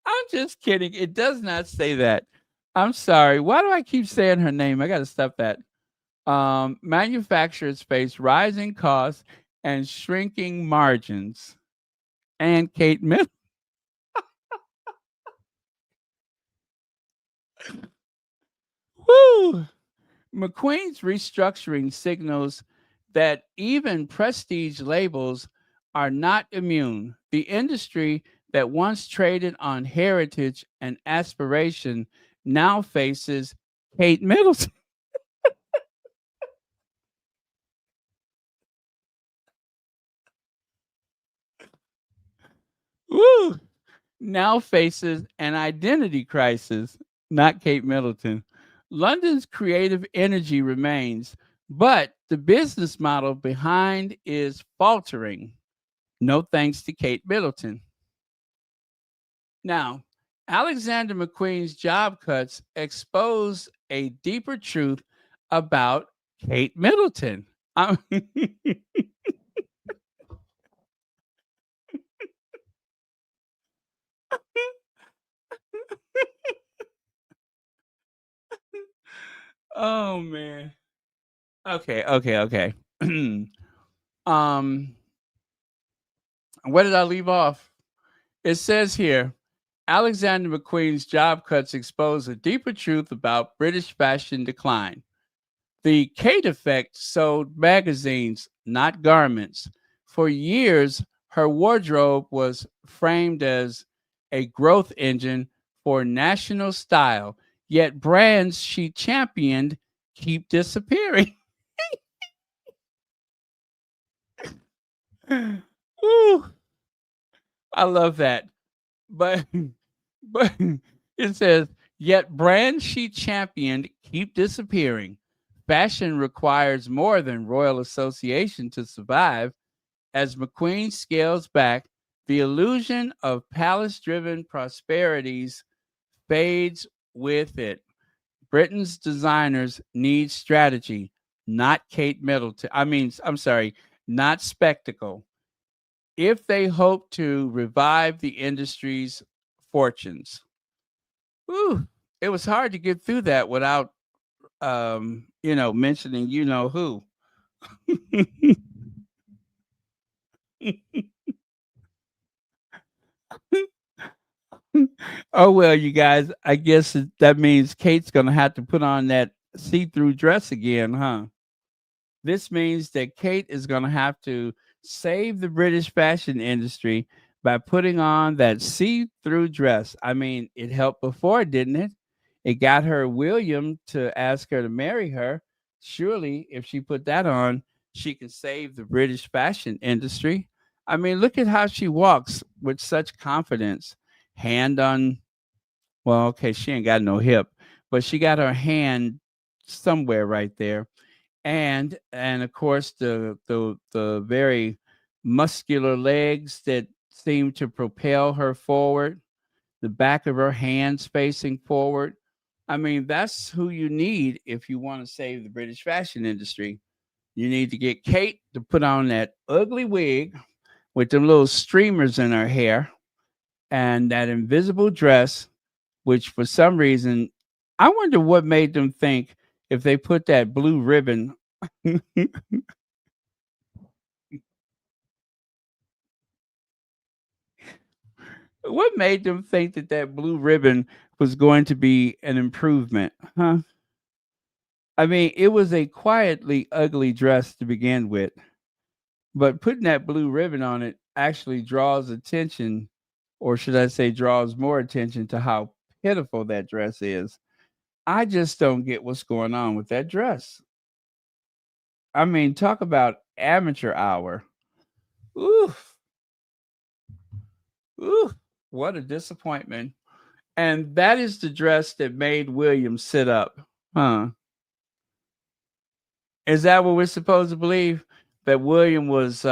[SPEAKER 1] I'm just kidding. It does not say that. I'm sorry. Why do I keep saying her name? I got to stop that. Manufacturers face rising costs and shrinking margins. And Kate Middleton. Woo! McQueen's restructuring signals that even prestige labels are not immune. The industry that once traded on heritage and aspiration now faces Kate Middleton. Woo! Now faces an identity crisis, not Kate Middleton. London's creative energy remains, but the business model behind is faltering. No thanks to Kate Middleton. Now, Alexander McQueen's job cuts expose a deeper truth about Kate Middleton. I- oh man. Okay. um, where did I leave off? It says here Alexander McQueen's job cuts expose a deeper truth about British fashion decline. The Kate Effect sold magazines, not garments. For years, her wardrobe was framed as a growth engine for national style, yet brands she championed keep disappearing. Ooh, I love that. But but it says, yet brands she championed keep disappearing. Fashion requires more than royal association to survive. As McQueen scales back, the illusion of palace driven prosperities fades with it. Britain's designers need strategy, not Kate Middleton. I'm sorry, not spectacle. If they hope to revive the industry's fortunes. Whew, it was hard to get through that without mentioning who. Oh well, you guys, I guess that means Kate's gonna have to put on that see-through dress again, huh? This means that Kate is gonna have to save the British fashion industry by putting on that see-through dress. I mean, it helped before, didn't it? It got her William to ask her to marry her. Surely, if she put that on, she can save the British fashion industry. I mean, look at how she walks with such confidence. Hand on, well, okay, she ain't got no hip, but she got her hand somewhere right there. And of course the very muscular legs that seem to propel her forward, the back of her hands facing forward. I mean, that's who you need if you want to save the British fashion industry. You need to get Kate to put on that ugly wig with the little streamers in her hair and that invisible dress, which for some reason, I wonder what made them think if they put that blue ribbon. What made them think that that blue ribbon was going to be an improvement, huh? I mean, it was a quietly ugly dress to begin with, but putting that blue ribbon on it actually draws attention, or should I say, draws more attention to how pitiful that dress is. I just don't get what's going on with that dress. I mean, talk about amateur hour. Oof, oof, what a disappointment. And that is the dress that made William sit up. Huh. Is that what we're supposed to believe? That William was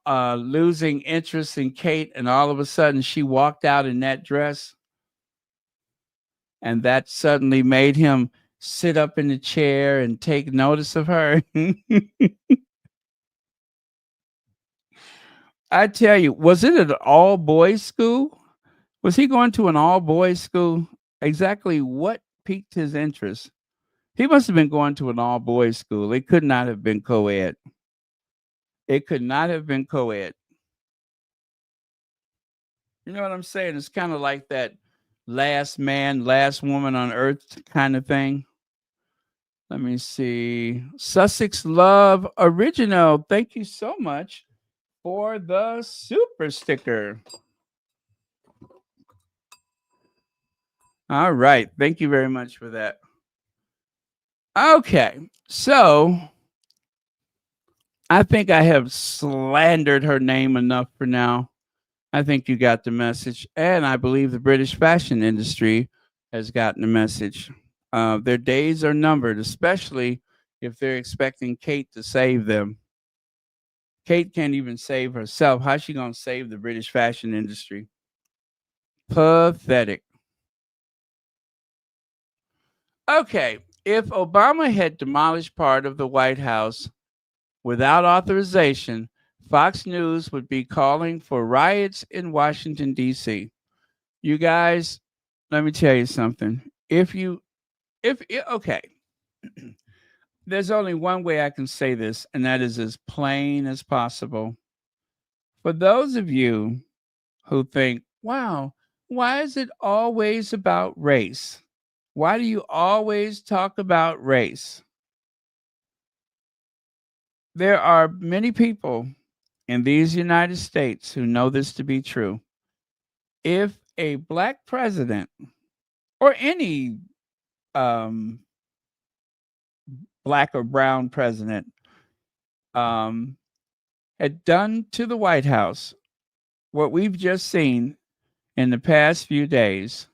[SPEAKER 1] losing interest in Kate, and all of a sudden she walked out in that dress, and that suddenly made him sit up in the chair and take notice of her. I tell you, was it an all boys school? Was he going to an all boys school? Exactly what piqued his interest? He must have been going to an all boys school. It could not have been co ed. It could not have been co ed. You know what I'm saying? It's kind of like that last man, last woman on earth kind of thing. Let me see. Sussex Love Original. Thank you so much for the super sticker. All right. Thank you very much for that. Okay. So I think I have slandered her name enough for now. I think you got the message. And I believe the British fashion industry has gotten the message. Their days are numbered, especially if they're expecting Kate to save them. Kate can't even save herself. How's she going to save the British fashion industry? Pathetic. Okay, if Obama had demolished part of the White House without authorization, Fox News would be calling for riots in Washington, D.C. You guys, let me tell you something. Okay, there's only one way I can say this, and that is as plain as possible. For those of you who think, wow, why is it always about race? Why do you always talk about race? There are many people in these United States who know this to be true. If a black president or any um, black or brown president um, had done to the White House what we've just seen in the past few days,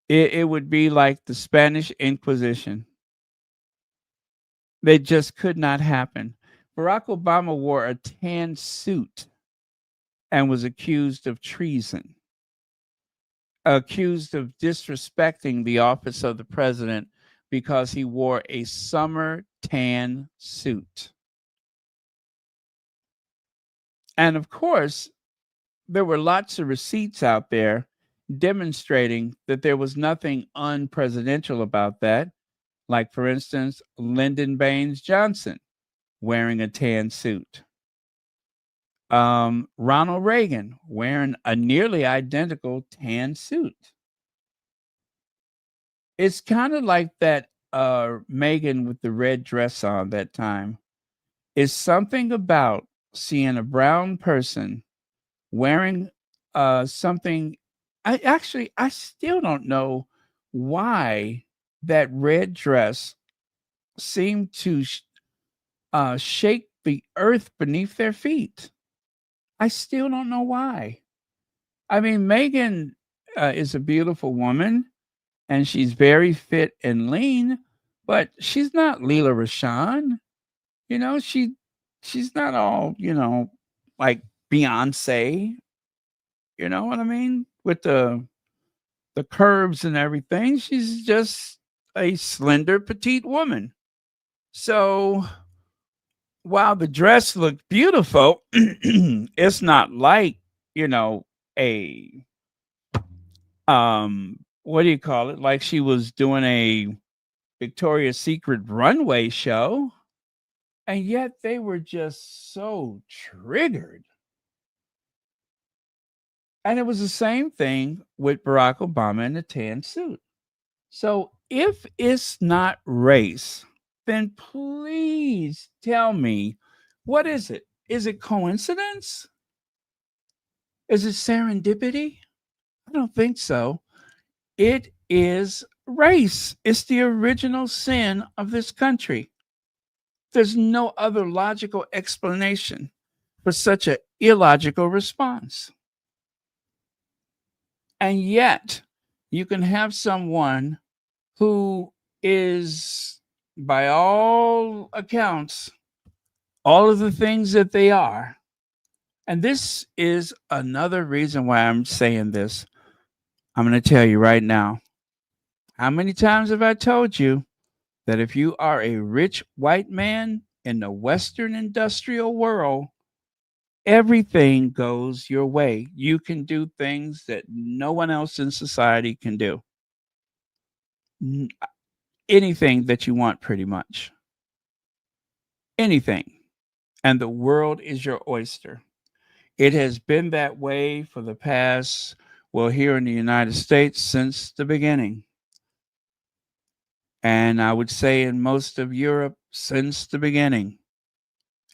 [SPEAKER 1] it would be like the Spanish Inquisition. They just could not happen. Barack Obama wore a tan suit and was accused of treason, accused of disrespecting the office of the president because he wore a summer tan suit. And of course, there were lots of receipts out there demonstrating that there was nothing unpresidential about that. Like, for instance, Lyndon Baines Johnson wearing a tan suit. Ronald Reagan wearing a nearly identical tan suit. It's kind of like that Meghan with the red dress on that time. It's something about seeing a brown person wearing something. I still don't know why that red dress seemed to shake the earth beneath their feet. I still don't know why. I mean, Megan is a beautiful woman and she's very fit and lean, but she's not Leela Rashawn. You know, she's not all, like Beyonce. You know what I mean? With the curves and everything. She's just a slender, petite woman. So while the dress looked beautiful, it's not like, you know, a what do you call it? Like she was doing a Victoria's Secret runway show. And yet they were just so triggered. And it was the same thing with Barack Obama in the tan suit. So if it's not race, then please tell me, what is it? Is it coincidence? Is it serendipity? I don't think so. It is race. It's the original sin of this country. There's no other logical explanation for such an illogical response. And yet, you can have someone who is, by all accounts, all of the things that they are. And this is another reason why I'm saying this. I'm going to tell you right now. How many times have I told you that if you are a rich white man in the Western industrial world, everything goes your way? You can do things that no one else in society can do. Anything that you want, pretty much. Anything. And the world is your oyster. It has been that way for the past, well, here in the United States since the beginning. And I would say in most of Europe since the beginning,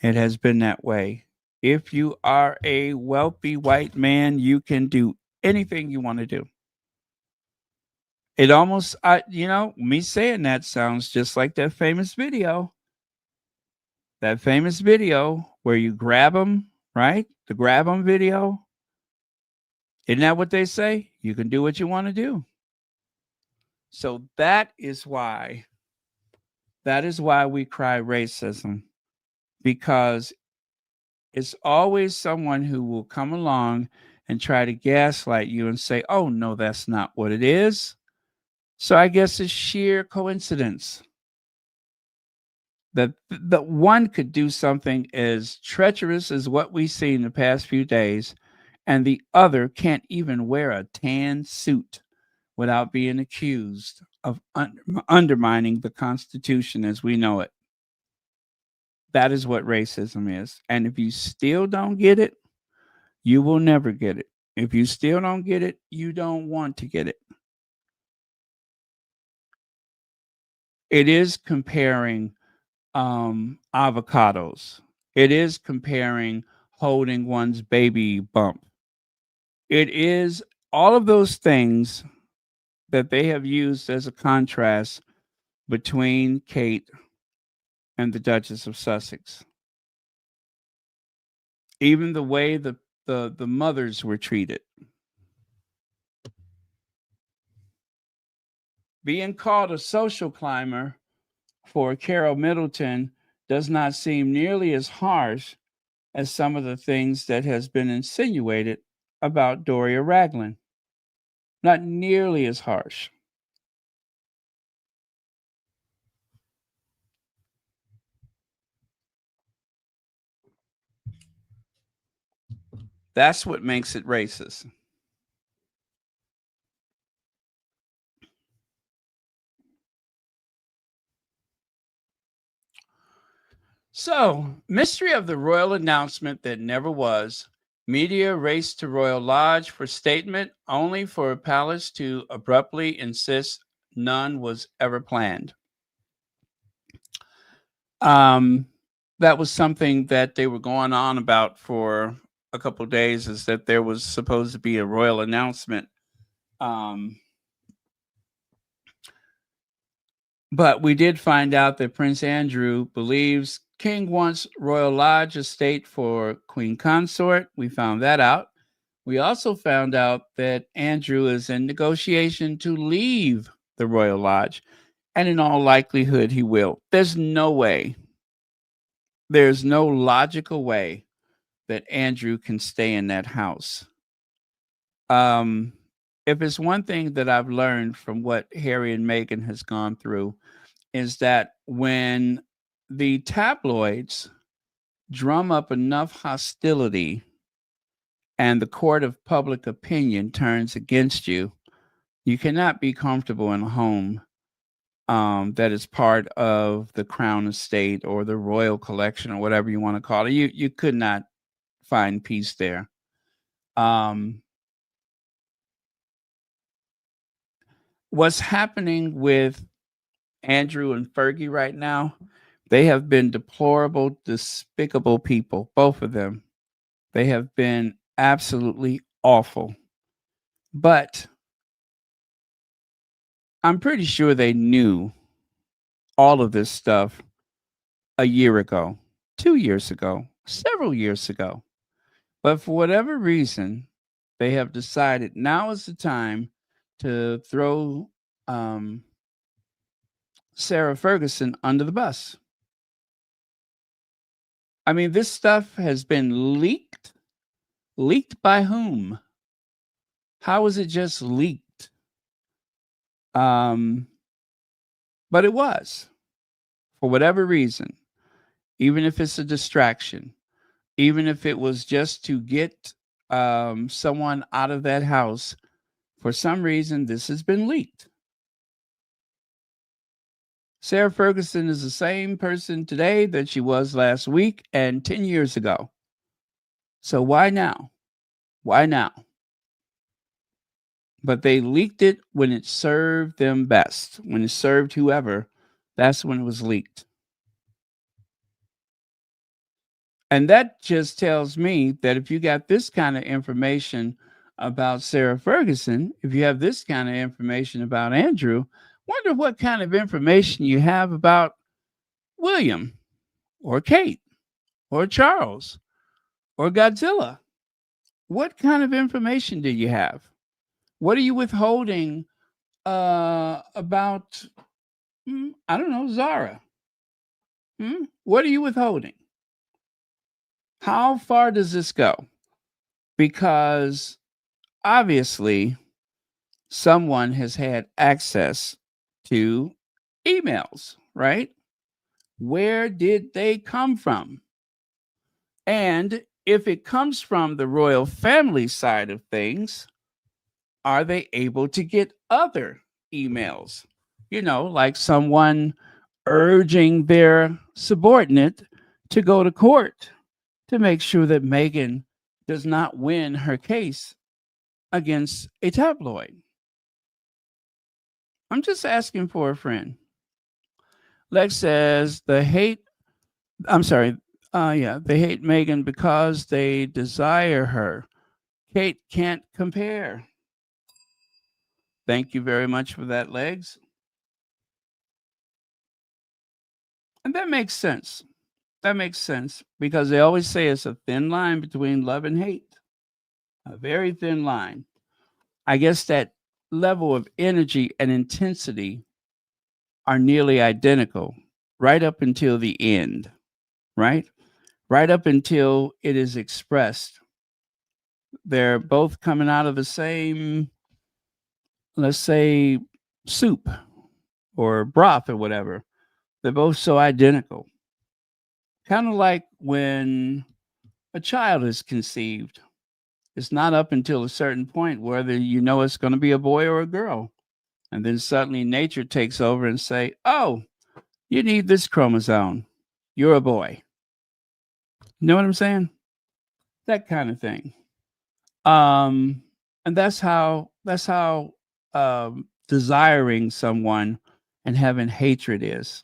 [SPEAKER 1] it has been that way. If you are a wealthy white man, you can do anything you want to do. It almost, me saying that sounds just like that famous video. That famous video where you grab them, right? The grab them video. Isn't that what they say? You can do what you want to do. So that is why we cry racism, because it's always someone who will come along and try to gaslight you and say, "Oh no, that's not what it is." So I guess it's sheer coincidence that one could do something as treacherous as what we see in the past few days, and the other can't even wear a tan suit without being accused of undermining the Constitution as we know it. That is what racism is. And if you still don't get it, you will never get it. If you still don't get it, you don't want to get it. It is comparing avocados. It is comparing holding one's baby bump. It is all of those things that they have used as a contrast between Kate and the Duchess of Sussex. Even the way the mothers were treated. Being called a social climber for Carol Middleton does not seem nearly as harsh as some of the things that has been insinuated about Doria Ragland. Not nearly as harsh. That's what makes it racist. So, mystery of the royal announcement that never was. Media raced to Royal Lodge for statement, only for a palace to abruptly insist none was ever planned. Um, that was something that they were going on about for a couple of days, is that there was supposed to be a royal announcement. Um, but we did find out that Prince Andrew believes King wants Royal Lodge estate for Queen Consort. We found that out. We also found out that Andrew is in negotiation to leave the Royal Lodge, and in all likelihood, he will. There's no logical way that Andrew can stay in that house. Um, if it's one thing that I've learned from what Harry and Meghan has gone through, is that when the tabloids drum up enough hostility and the court of public opinion turns against you, you cannot be comfortable in a home that is part of the Crown Estate or the Royal Collection or whatever you want to call it. You could not find peace there. Um, What's happening with Andrew and Fergie right now, they have been deplorable, despicable people, both of them. They have been absolutely awful. But I'm pretty sure they knew all of this stuff a year ago, 2 years ago, several years ago. But for whatever reason, they have decided now is the time to throw um, Sarah Ferguson under the bus. I mean, this stuff has been leaked. Leaked by whom? How is it just leaked? Um, but it was for whatever reason, even if it's a distraction, even if it was just to get someone out of that house. For some reason, this has been leaked. Sarah Ferguson is the same person today that she was last week and 10 years ago. So why now? Why now? But they leaked it when it served them best. When it served whoever, that's when it was leaked. And that just tells me that if you got this kind of information about Sarah Ferguson, if you have this kind of information about Andrew, wonder what kind of information you have about William or Kate or Charles or Godzilla. What kind of information do you have? What are you withholding about, I don't know, Zara? What are you withholding? How far does this go? Because obviously, someone has had access to emails, right? Where did they come from? And if it comes from the royal family side of things, are they able to get other emails? Like someone urging their subordinate to go to court to make sure that Meghan does not win her case against a tabloid. I'm just asking for a friend. Lex says they hate Meghan because they desire her. Kate can't compare. Thank you very much for that, Legs. And that makes sense. That makes sense because they always say it's a thin line between love and hate. A very thin line. I guess that level of energy and intensity are nearly identical right up until the end, right? Right up until it is expressed. They're both coming out of the same, let's say, soup or broth or whatever. They're both so identical. Kind of like when a child is conceived. It's not up until a certain point whether you know it's going to be a boy or a girl. And then suddenly nature takes over and say, "Oh, you need this chromosome. You're a boy." You know what I'm saying? That kind of thing. Um, and that's how desiring someone and having hatred is.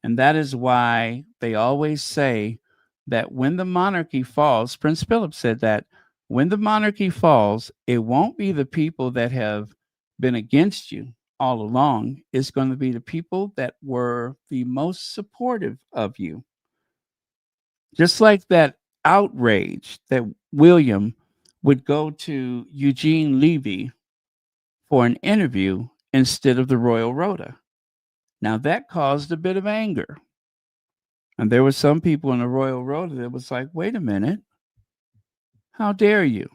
[SPEAKER 1] And that is why they always say that when the monarchy falls, Prince Philip said that when the monarchy falls, it won't be the people that have been against you all along. It's going to be the people that were the most supportive of you. Just like that outrage that William would go to Eugene Levy for an interview instead of the Royal Rota. Now that caused a bit of anger. And there were some people in the Royal Rota that was like, wait a minute, how dare you?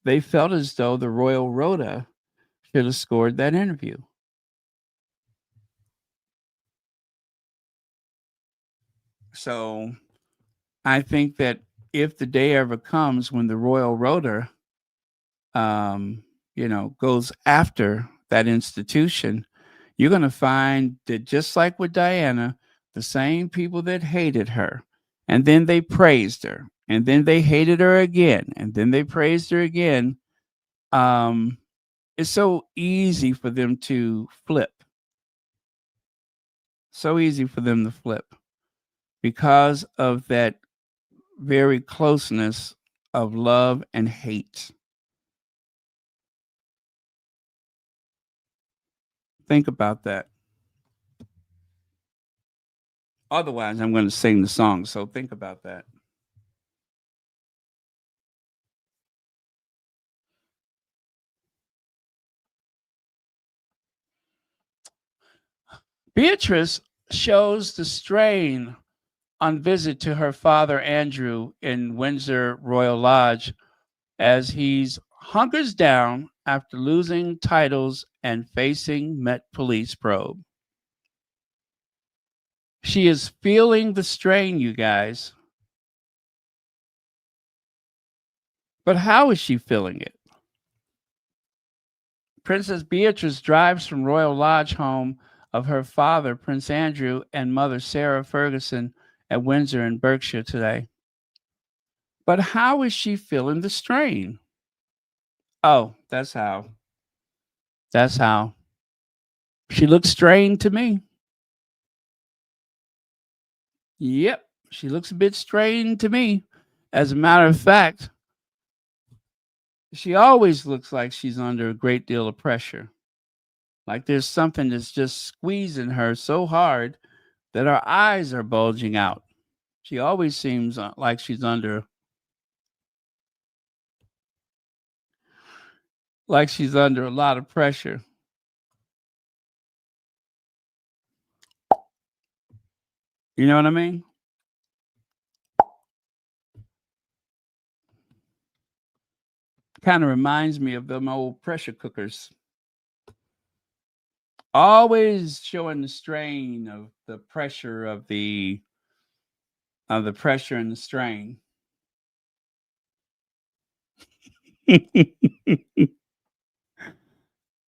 [SPEAKER 1] They felt as though the Royal Rota should have scored that interview. So I think that if the day ever comes when the Royal Rota, goes after that institution, you're going to find that just like with Diana, the same people that hated her, and then they praised her, and then they hated her again, and then they praised her again, um, It's so easy for them to flip. So easy for them to flip because of that very closeness of love and hate. Think about that. Otherwise, I'm going to sing the song. So think about that. Beatrice shows the strain on visit to her father Andrew in Windsor Royal Lodge as he's hunkers down after losing titles and facing Met Police probe. She is feeling the strain, you guys. But how is she feeling it? Princess Beatrice drives from Royal Lodge home of her father, Prince Andrew, and mother, Sarah Ferguson, at Windsor in Berkshire today. But how is she feeling the strain? Oh, that's how. That's how. She looks strained to me. Yep, she looks a bit strained to me. As a matter of fact, she always looks like she's under a great deal of pressure. Like there's something that's just squeezing her so hard that her eyes are bulging out. She always seems like she's under a lot of pressure. You know what I mean? Kind of reminds me of them old pressure cookers. Always showing the strain of the pressure of the pressure and the strain.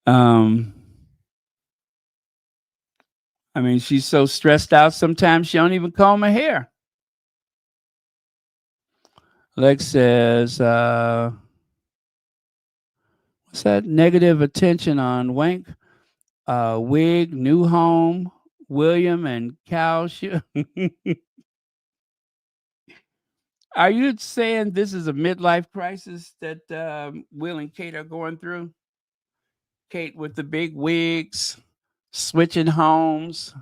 [SPEAKER 1] um I mean, she's so stressed out sometimes she don't even comb her hair. Lex says, what's that? Negative attention on Wank, Wig, New Home, William, and Cal. Are you saying this is a midlife crisis that Will and Kate are going through? Kate with the big wigs, switching homes,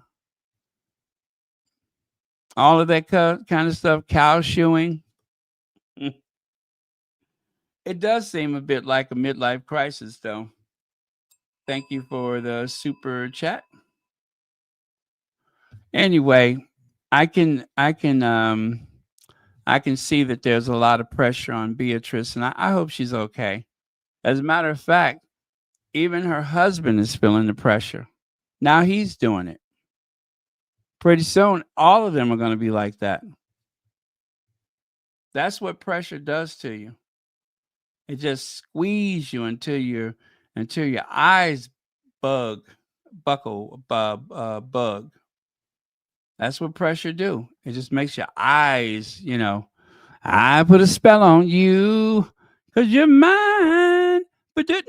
[SPEAKER 1] all of that kind of stuff, cow shoeing. It does seem a bit like a midlife crisis, though. Thank you for the super chat. Anyway, I can see that there's a lot of pressure on Beatrice, and I hope she's okay. As a matter of fact, even her husband is feeling the pressure. Now he's doing it. Pretty soon, all of them are going to be like that. That's what pressure does to you. It just squeezes you until your eyes bug, bug. That's what pressure do. It just makes your eyes, I put a spell on you because you're mine. But do.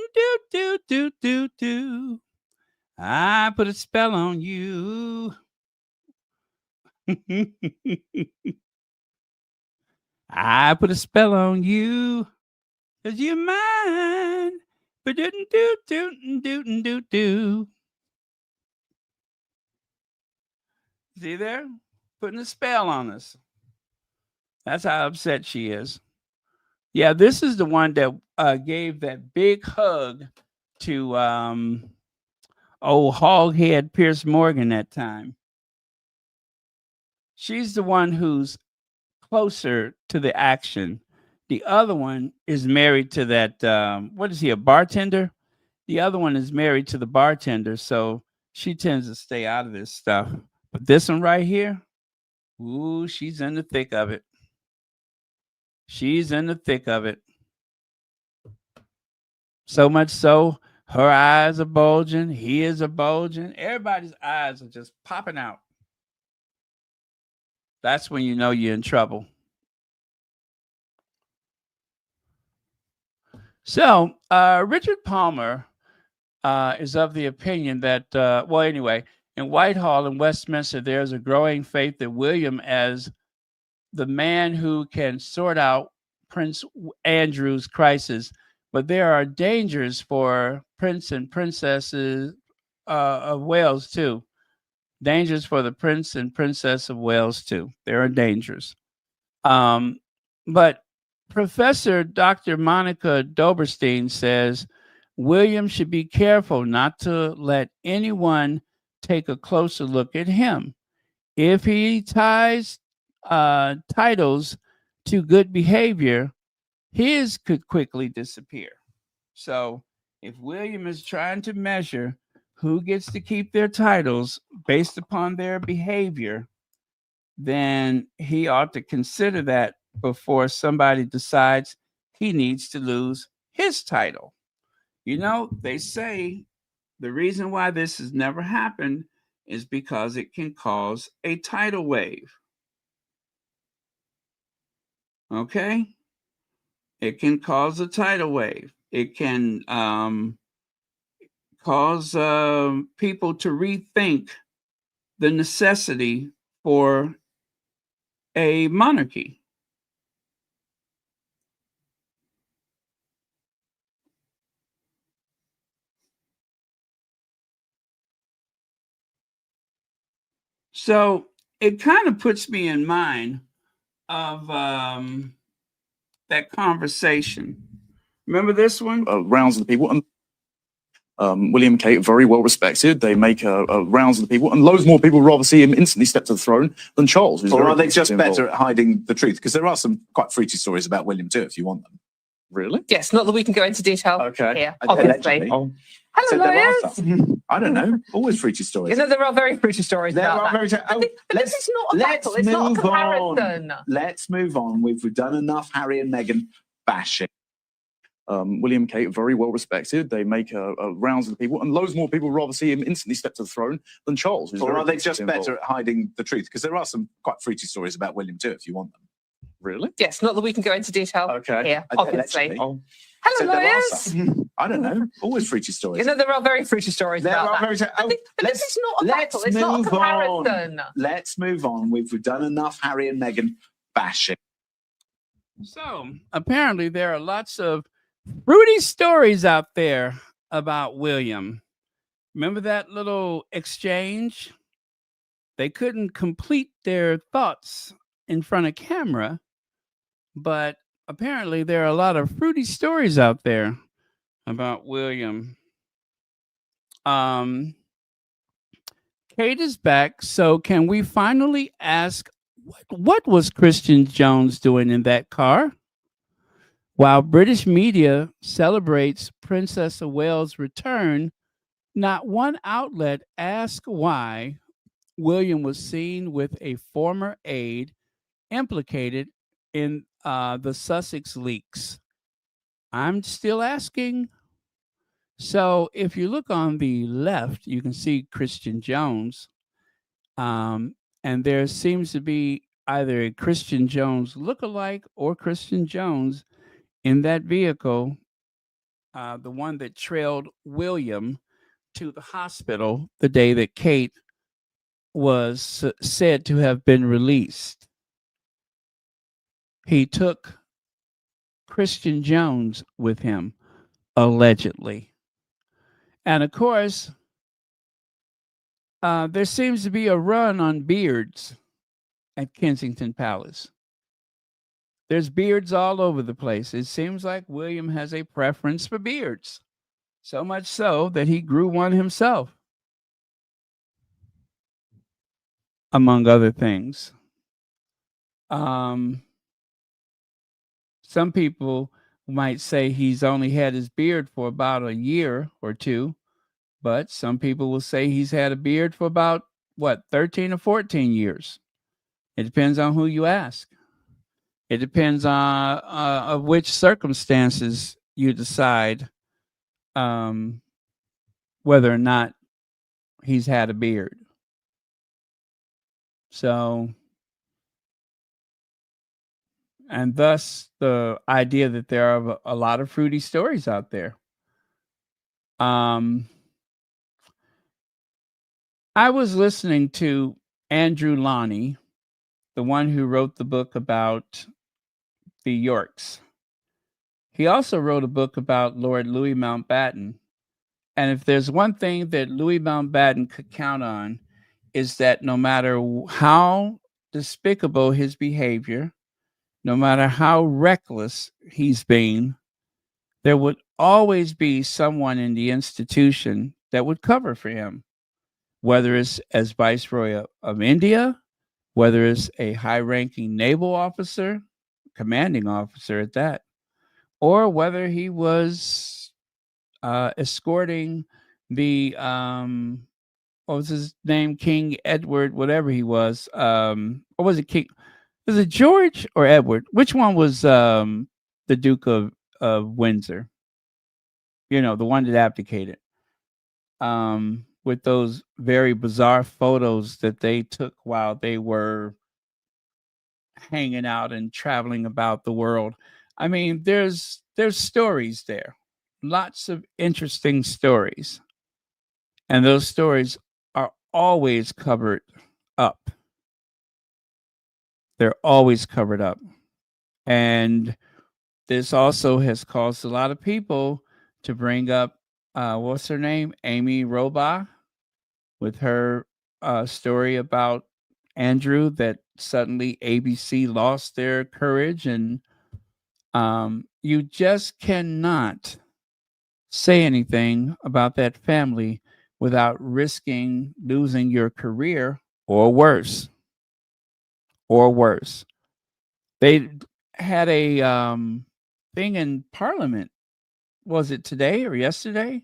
[SPEAKER 1] I put a spell on you. I put a spell on you because you're mine. But do. See there? Putting a spell on us. That's how upset she is. Yeah, this is the one that gave that big hug to old hoghead Pierce Morgan that time. She's the one who's closer to the action. The other one is married to that, what is he, a bartender? The other one is married to the bartender, so she tends to stay out of this stuff. But this one right here, ooh, she's in the thick of it. She's in the thick of it. So much so, her eyes are bulging. His are bulging. Everybody's eyes are just popping out. That's when you know you're in trouble. So, Richard Palmer is of the opinion that, well, anyway, in Whitehall and Westminster, there's a growing faith that William, as the man who can sort out Prince Andrew's crisis, but there are dangers for Prince and Princesses of Wales too. Dangers for the Prince and Princess of Wales too. There are dangers. Um, but Professor Dr. Monica Doberstein says William should be careful not to let anyone take a closer look at him. If he ties titles to good behavior, his could quickly disappear. So if William is trying to measure who gets to keep their titles based upon their behavior, then he ought to consider that before somebody decides he needs to lose his title. You know, they say the reason why this has never happened is because it can cause a tidal wave. Okay? It can cause a tidal wave. It can cause people to rethink the necessity for a monarchy. So it kind of puts me in mind of that conversation. Remember this one?
[SPEAKER 2] Rounds of the people. And William and Kate are very well respected. They make rounds of the people, and loads more people rather see him instantly step to the throne than Charles.
[SPEAKER 3] Or are they just better at hiding the truth? Because there are some quite fruity stories about William too, if you want them.
[SPEAKER 2] Really?
[SPEAKER 4] Yes, not that we can go into detail
[SPEAKER 2] Okay.
[SPEAKER 4] here, obviously.
[SPEAKER 2] Oh,
[SPEAKER 4] Hello, lawyers.
[SPEAKER 3] I don't know. Always fruity stories.
[SPEAKER 4] You know, there are very fruity stories
[SPEAKER 3] There
[SPEAKER 4] about
[SPEAKER 3] are
[SPEAKER 4] that.
[SPEAKER 3] very.
[SPEAKER 4] But this is not a battle. It's not a comparison.
[SPEAKER 3] Let's move on. We've done enough Harry and Meghan bashing.
[SPEAKER 2] William and Kate are very well respected. They make rounds of the people, and loads more people rather see him instantly step to the throne than Charles.
[SPEAKER 3] Or are they just better at hiding the truth? Because there are some quite fruity stories about William too, if you want them.
[SPEAKER 2] Really?
[SPEAKER 4] Yes, not that we can go into detail here, obviously. Hello, lawyers.
[SPEAKER 3] I don't know. Always fruity stories.
[SPEAKER 4] You know, there are very fruity stories
[SPEAKER 3] There
[SPEAKER 4] about
[SPEAKER 3] are
[SPEAKER 4] that.
[SPEAKER 3] very.
[SPEAKER 4] But this is not a battle. It's not a comparison.
[SPEAKER 3] Let's move on. We've done enough Harry and Meghan bashing.
[SPEAKER 1] So apparently there are lots of fruity stories out there about William. Remember that little exchange? They couldn't complete their thoughts in front of camera, but apparently there are a lot of fruity stories out there about William. Kate is back, so can we finally ask what was Christian Jones doing in that car? While British media celebrates Princess of Wales' return, not one outlet asked why William was seen with a former aide implicated in the Sussex leaks. I'm still asking. So if you look on the left, you can see Christian Jones. And there seems to be either a Christian Jones lookalike or Christian Jones in that vehicle, the one that trailed William to the hospital the day that Kate was said to have been released. He took Christian Jones with him, allegedly. And of course, there seems to be a run on beards at Kensington Palace. There's beards all over the place. It seems like William has a preference for beards, so much so that he grew one himself, among other things. Some people might say he's only had his beard for about a year or two, but some people will say he's had a beard for about, 13 or 14 years. It depends on who you ask. It depends on of which circumstances you decide whether or not he's had a beard. So, and thus the idea that there are a lot of fruity stories out there. I was listening to Andrew Lonnie, the one who wrote the book about the Yorks. He also wrote a book about Lord Louis Mountbatten. And if there's one thing that Louis Mountbatten could count on, is that no matter how despicable his behavior, no matter how reckless he's been, there would always be someone in the institution that would cover for him, whether it's as Viceroy of India, whether it's a high-ranking naval officer, commanding officer at that, or whether he was escorting the what was his name, King Edward, whatever he was, or was it King? Was it George or Edward? Which one was the Duke of Windsor? You know, the one that abdicated. With those very bizarre photos that they took while they were hanging out and traveling about the world. I mean, there's stories there, lots of interesting stories, and those stories are always covered up. They're always covered up, and this also has caused a lot of people to bring up what's her name, Amy Robach, with her story about Andrew, that suddenly ABC lost their courage, and you just cannot say anything about that family without risking losing your career, or worse. They had a thing in Parliament, was it today or yesterday,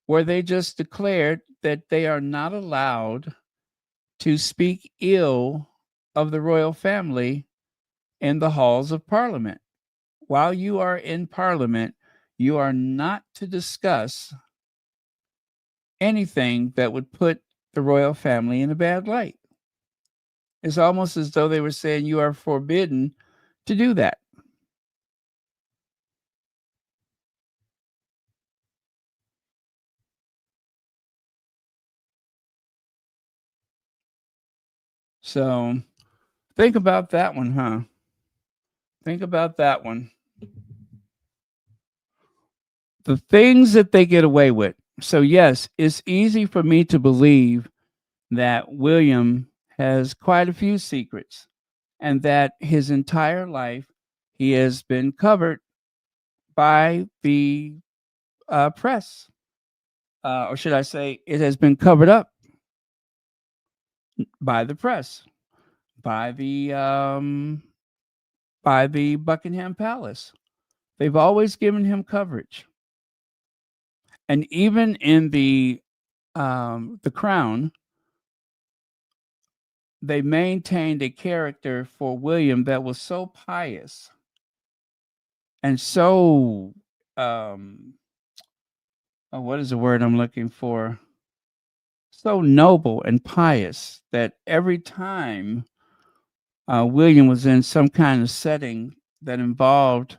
[SPEAKER 1] where they just declared that they are not allowed to speak ill of the royal family in the halls of Parliament. While you are in Parliament, you are not to discuss anything that would put the royal family in a bad light. It's almost as though they were saying you are forbidden to do that. So think about that one, huh? Think about that one. The things that they get away with. So, yes, it's easy for me to believe that William has quite a few secrets, and that his entire life he has been covered by the press. Or should I say, it has been covered up by the press, by the Buckingham Palace. They've always given him coverage. And even in the Crown, they maintained a character for William that was so pious and so what is the word I'm looking for? So noble and pious that every time William was in some kind of setting that involved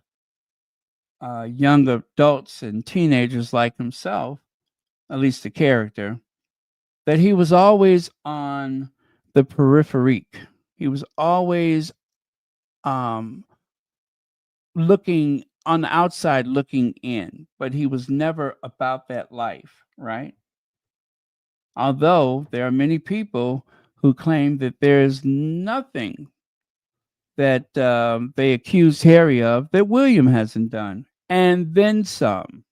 [SPEAKER 1] young adults and teenagers like himself, at least the character, that he was always on the periphery. He was always looking on the outside, looking in, but he was never about that life, right? Although there are many people who claim that there's nothing that they accused Harry of that William hasn't done, and then some.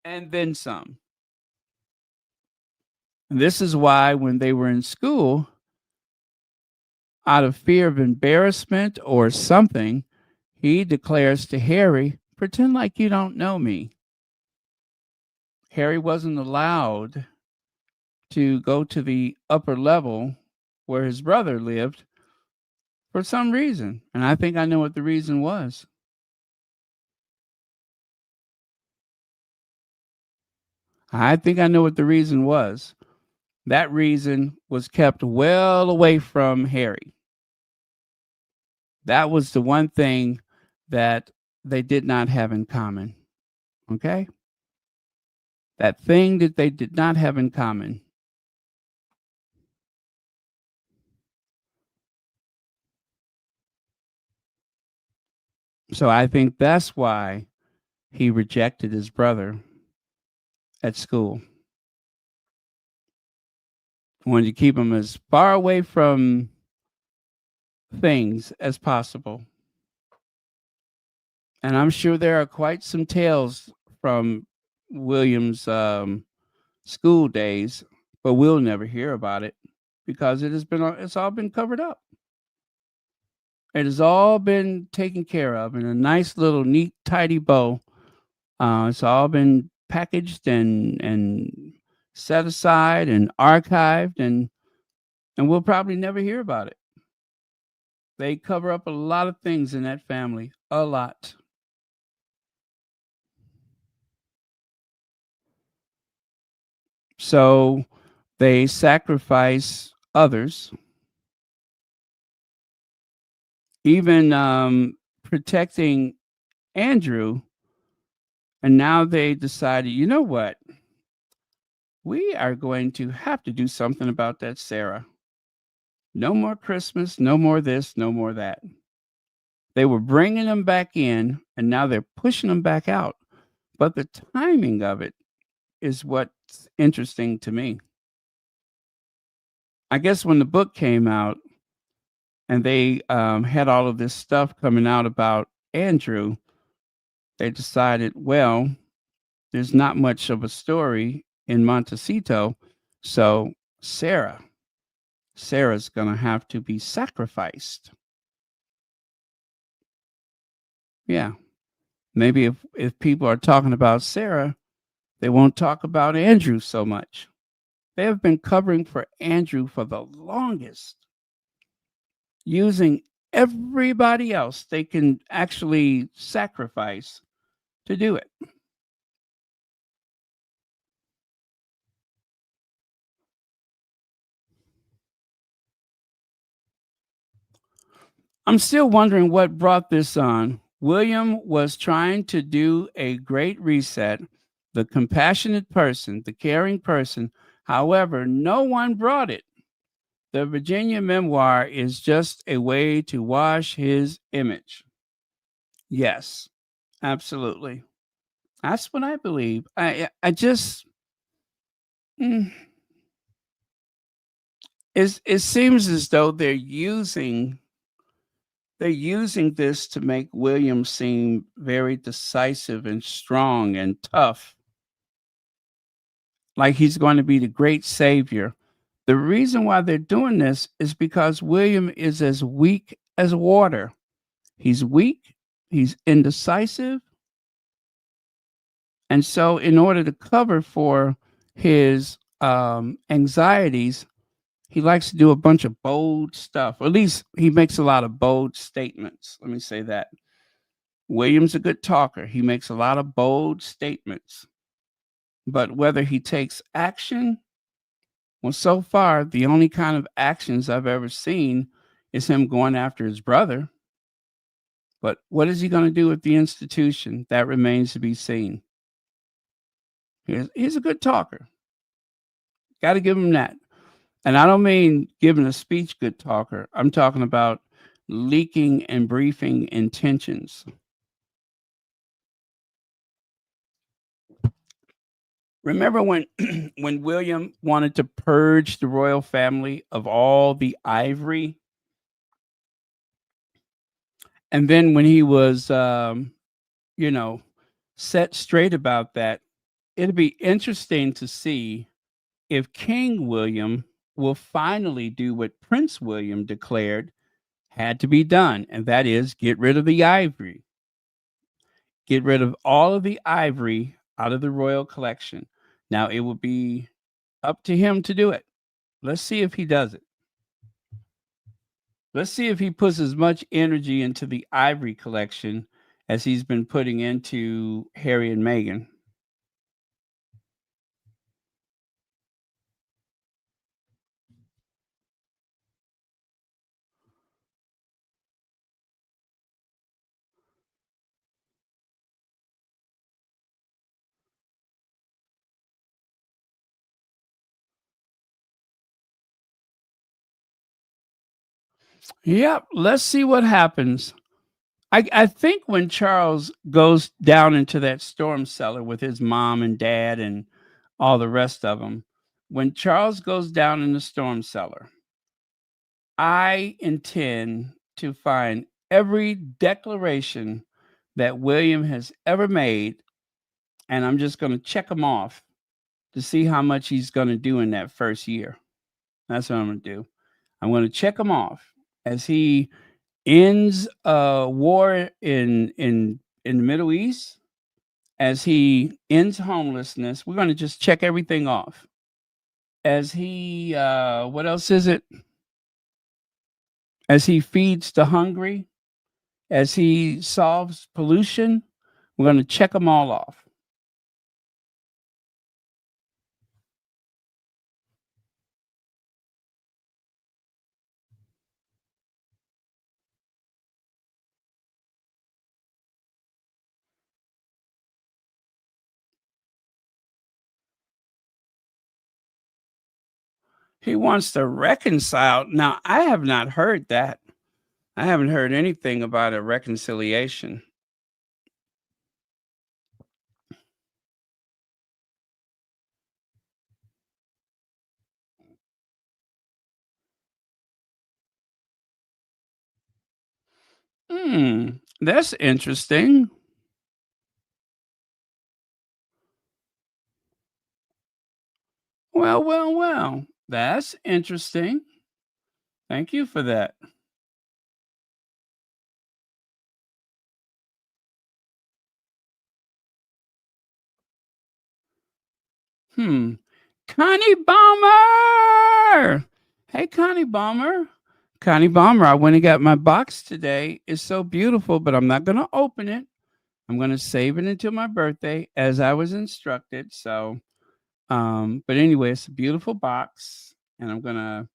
[SPEAKER 1] And then some. And this is why when they were in school, out of fear of embarrassment or something, he declares to Harry, pretend like you don't know me. Harry wasn't allowed to go to the upper level where his brother lived for some reason. And I think I know what the reason was. I think I know what the reason was. That reason was kept well away from Harry. That was the one thing that they did not have in common. Okay? that thing that they did not have in common. So I think that's why he rejected his brother at school. Wanted to keep him as far away from things as possible. And I'm sure there are quite some tales from William's school days, but we'll never hear about it because it's all been covered up. It has all been taken care of in a nice little neat, tidy bow. It's all been packaged and set aside and archived, and we'll probably never hear about it. They cover up a lot of things in that family, a lot. So they sacrifice others, even protecting Andrew. And now they decided, you know what? We are going to have to do something about that Sarah. No more Christmas, no more this, no more that. They were bringing them back in, and now they're pushing them back out. But the timing of it is what's interesting to me. I guess when the book came out and they had all of this stuff coming out about Andrew, they decided, well, there's not much of a story in Montecito, so Sarah's going to have to be sacrificed. Yeah. Maybe if people are talking about Sarah, they won't talk about Andrew so much. They have been covering for Andrew for the longest, using everybody else they can actually sacrifice to do it. I'm still wondering what brought this on. William was trying to do a great reset, the compassionate person, the caring person. However, no one brought it. The Virginia memoir is just a way to wash his image. Yes, absolutely. That's what I believe. I just it seems as though they're using this to make William seem very decisive and strong and tough, like he's going to be the great savior. The reason why they're doing this is because William is as weak as water. He's weak, he's indecisive. And so, in order to cover for his anxieties, he likes to do a bunch of bold stuff. Or at least he makes a lot of bold statements. Let me say that. William's a good talker. He makes a lot of bold statements. But whether he takes action, well, so far, the only kind of actions I've ever seen is him going after his brother. But what is he going to do with the institution? That remains to be seen. He's a good talker. Got to give him that. And I don't mean giving a speech good talker. I'm talking about leaking and briefing intentions. Remember when when William wanted to purge the royal family of all the ivory? And then when he was set straight about that, it'll be interesting to see if King William will finally do what Prince William declared had to be done, and that is get rid of the ivory. Get rid of all of the ivory out of the royal collection. Now, it will be up to him to do it. Let's see if he does it. Let's see if he puts as much energy into the ivory collection as he's been putting into Harry and Meghan. Yep. Let's see what happens. I think when Charles goes down into that storm cellar with his mom and dad and all the rest of them, when Charles goes down in the storm cellar, I intend to find every declaration that William has ever made, and I'm just going to check them off to see how much he's going to do in that first year. That's what I'm going to do. I'm going to check them off as he ends war in the Middle East, as he ends homelessness. We're going to just check everything off. As he what else is it? As he feeds the hungry, as he solves pollution, we're going to check them all off. He wants to reconcile. Now, I have not heard that. I haven't heard anything about a reconciliation. That's interesting. Well. That's interesting. Thank you for that. Connie Bomber. Hey, Connie Bomber. Connie Bomber, I went and got my box today. It's so beautiful, but I'm not going to open it. I'm going to save it until my birthday as I was instructed. So, but anyway, it's a beautiful box and I'm going to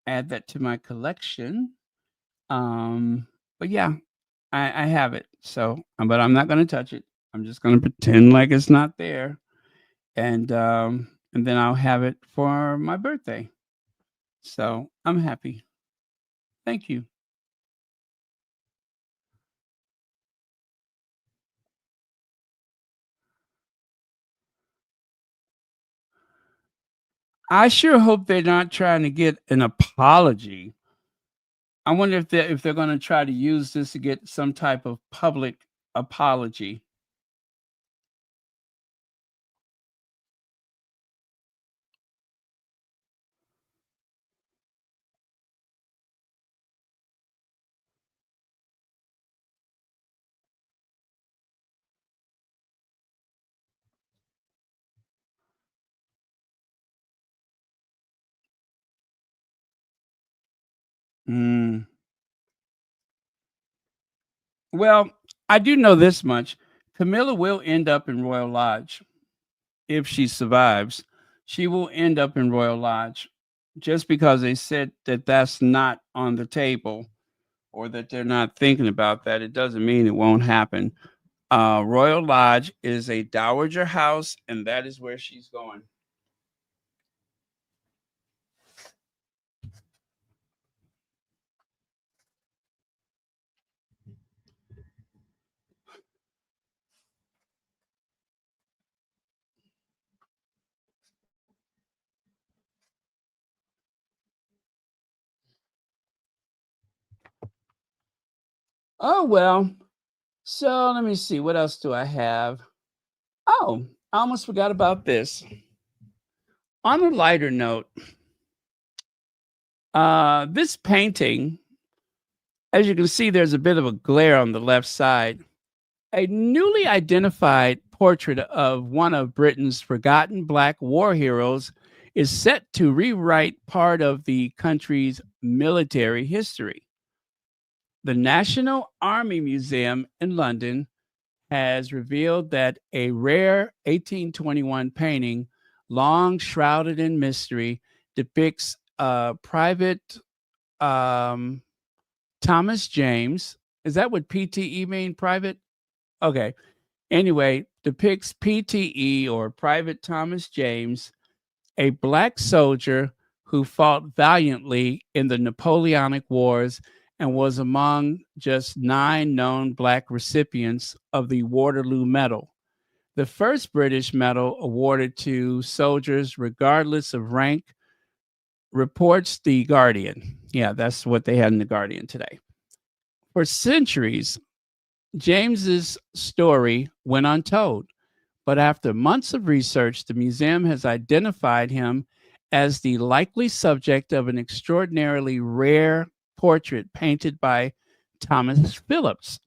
[SPEAKER 1] add that to my collection. But yeah, I have it. So, but I'm not going to touch it. I'm just going to pretend like it's not there. And then I'll have it for my birthday. So I'm happy. Thank you. I sure hope they're not trying to get an apology. I wonder if they're going to try to use this to get some type of public apology. Mm. Well, I do know this much. Camilla will end up in Royal Lodge if she survives. She will end up in Royal Lodge just because they said that that's not on the table or that they're not thinking about that. It doesn't mean it won't happen. Royal Lodge is a dowager house, and that is where she's going. Oh, well. So let me see. What else do I have? Oh, I almost forgot about this. On a lighter note, this painting, as you can see, there's a bit of a glare on the left side. A newly identified portrait of one of Britain's forgotten Black war heroes is set to rewrite part of the country's military history. The National Army Museum in London has revealed that a rare 1821 painting, long shrouded in mystery, depicts Private Thomas James. Is that what PTE mean, private? Okay. Anyway, depicts PTE or Private Thomas James, a Black soldier who fought valiantly in the Napoleonic Wars and was among just 9 known Black recipients of the Waterloo Medal, the first British medal awarded to soldiers regardless of rank, reports The Guardian. Yeah, that's what they had in The Guardian today. For centuries, James's story went untold, but after months of research, the museum has identified him as the likely subject of an extraordinarily rare portrait painted by Thomas Phillips,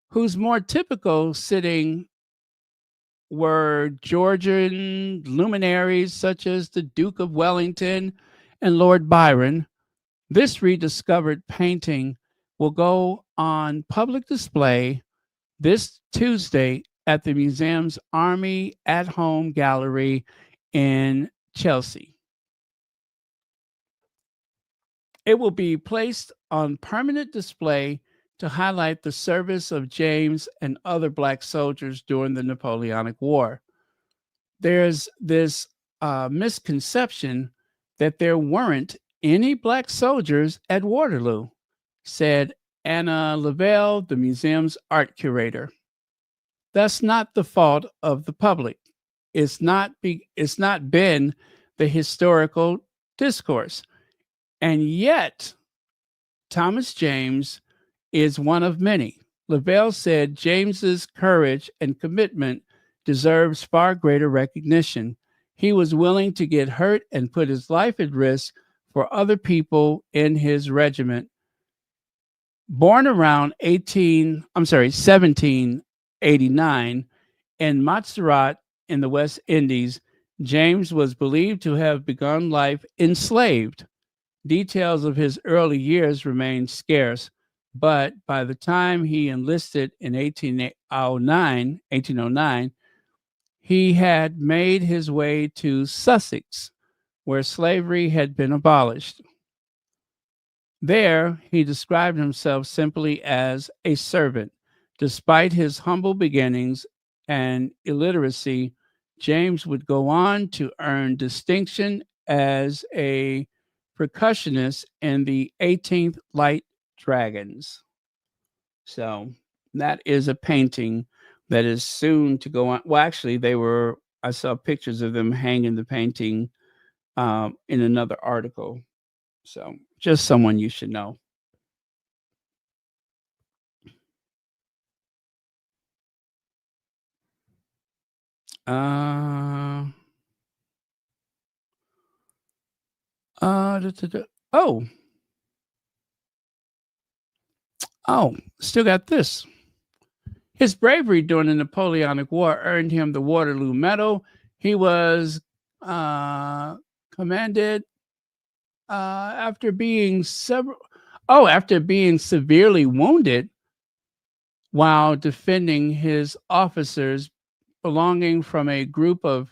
[SPEAKER 1] whose more typical setting were Georgian luminaries such as the Duke of Wellington and Lord Byron. This rediscovered painting will go on public display this Tuesday at the museum's Army at Home Gallery in Chelsea. It will be placed on permanent display to highlight the service of James and other Black soldiers during the Napoleonic War. There's this misconception that there weren't any Black soldiers at Waterloo, said Anna Lavelle, the museum's art curator. That's not the fault of the public. It's not been the historical discourse. And yet, Thomas James is one of many. Lavelle said James's courage and commitment deserves far greater recognition. He was willing to get hurt and put his life at risk for other people in his regiment. Born around 1789 in Montserrat in the West Indies, James was believed to have begun life enslaved. Details of his early years remain scarce, but by the time he enlisted in 1809, he had made his way to Sussex, where slavery had been abolished. There, he described himself simply as a servant. Despite his humble beginnings and illiteracy, James would go on to earn distinction as a percussionist in the 18th Light Dragons. So that is a painting that is soon to go on. Well, actually, I saw pictures of them hanging the painting in another article. So just someone you should know. Still got this. His bravery during the Napoleonic War earned him the Waterloo Medal. He was commended after being severely wounded while defending his officers belonging from a group of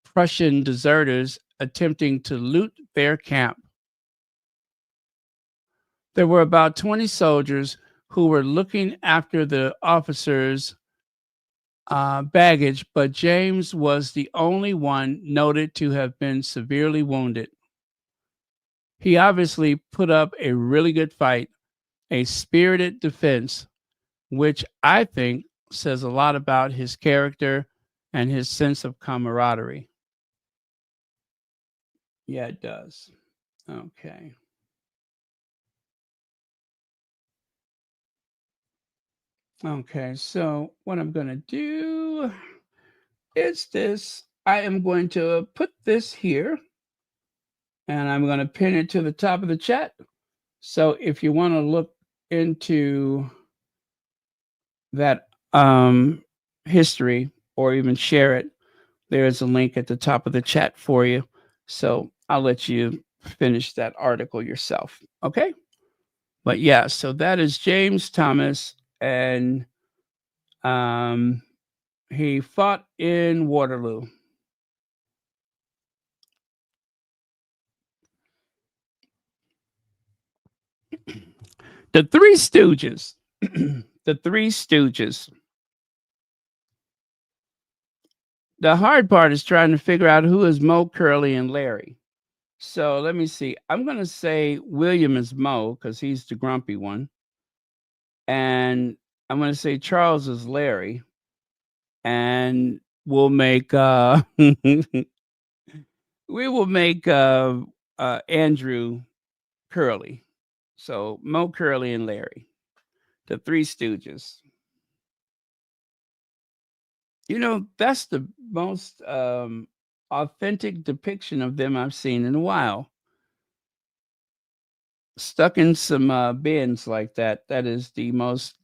[SPEAKER 1] Prussian deserters attempting to loot their camp. There were about 20 soldiers who were looking after the officers' baggage, but James was the only one noted to have been severely wounded. He obviously put up a really good fight, a spirited defense, which I think says a lot about his character and his sense of camaraderie. Yeah, it does. Okay. Okay, so what I'm going to do is this. I am going to put this here, and I'm going to pin it to the top of the chat. So if you want to look into that history or even share it, there is a link at the top of the chat for you. So I'll let you finish that article yourself. Okay. But yeah, so that is James Thomas, and he fought in Waterloo. The Three Stooges. The Three Stooges. The hard part is trying to figure out who is Mo, Curly, and Larry. So let me see. I'm going to say William is Mo because he's the grumpy one. And I'm going to say Charles is Larry. And we'll make we will make Andrew Curly. So Mo, Curly, and Larry, the Three Stooges. You know, that's the most authentic depiction of them I've seen in a while. Stuck in some bins like that. That is the most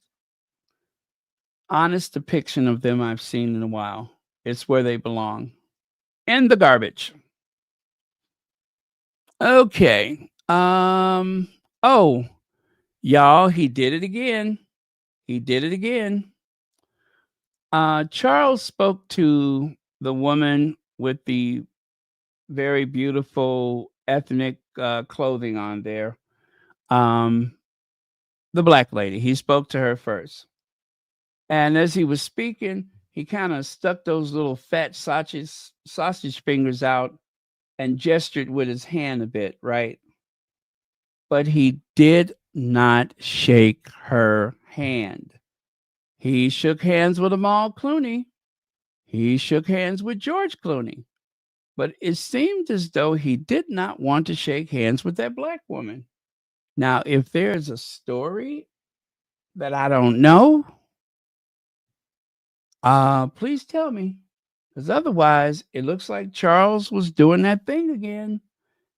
[SPEAKER 1] honest depiction of them I've seen in a while. It's where they belong. In the garbage. Okay. Oh, y'all, he did it again. He did it again. Charles spoke to the woman with the very beautiful ethnic clothing on there. The black lady. He spoke to her first. And as he was speaking, he kind of stuck those little fat sausage fingers out and gestured with his hand a bit, right? But he did not shake her hand. He shook hands with Amal Clooney. He shook hands with George Clooney. But it seemed as though he did not want to shake hands with that black woman. Now, if there's a story that I don't know, please tell me. Because otherwise, it looks like Charles was doing that thing again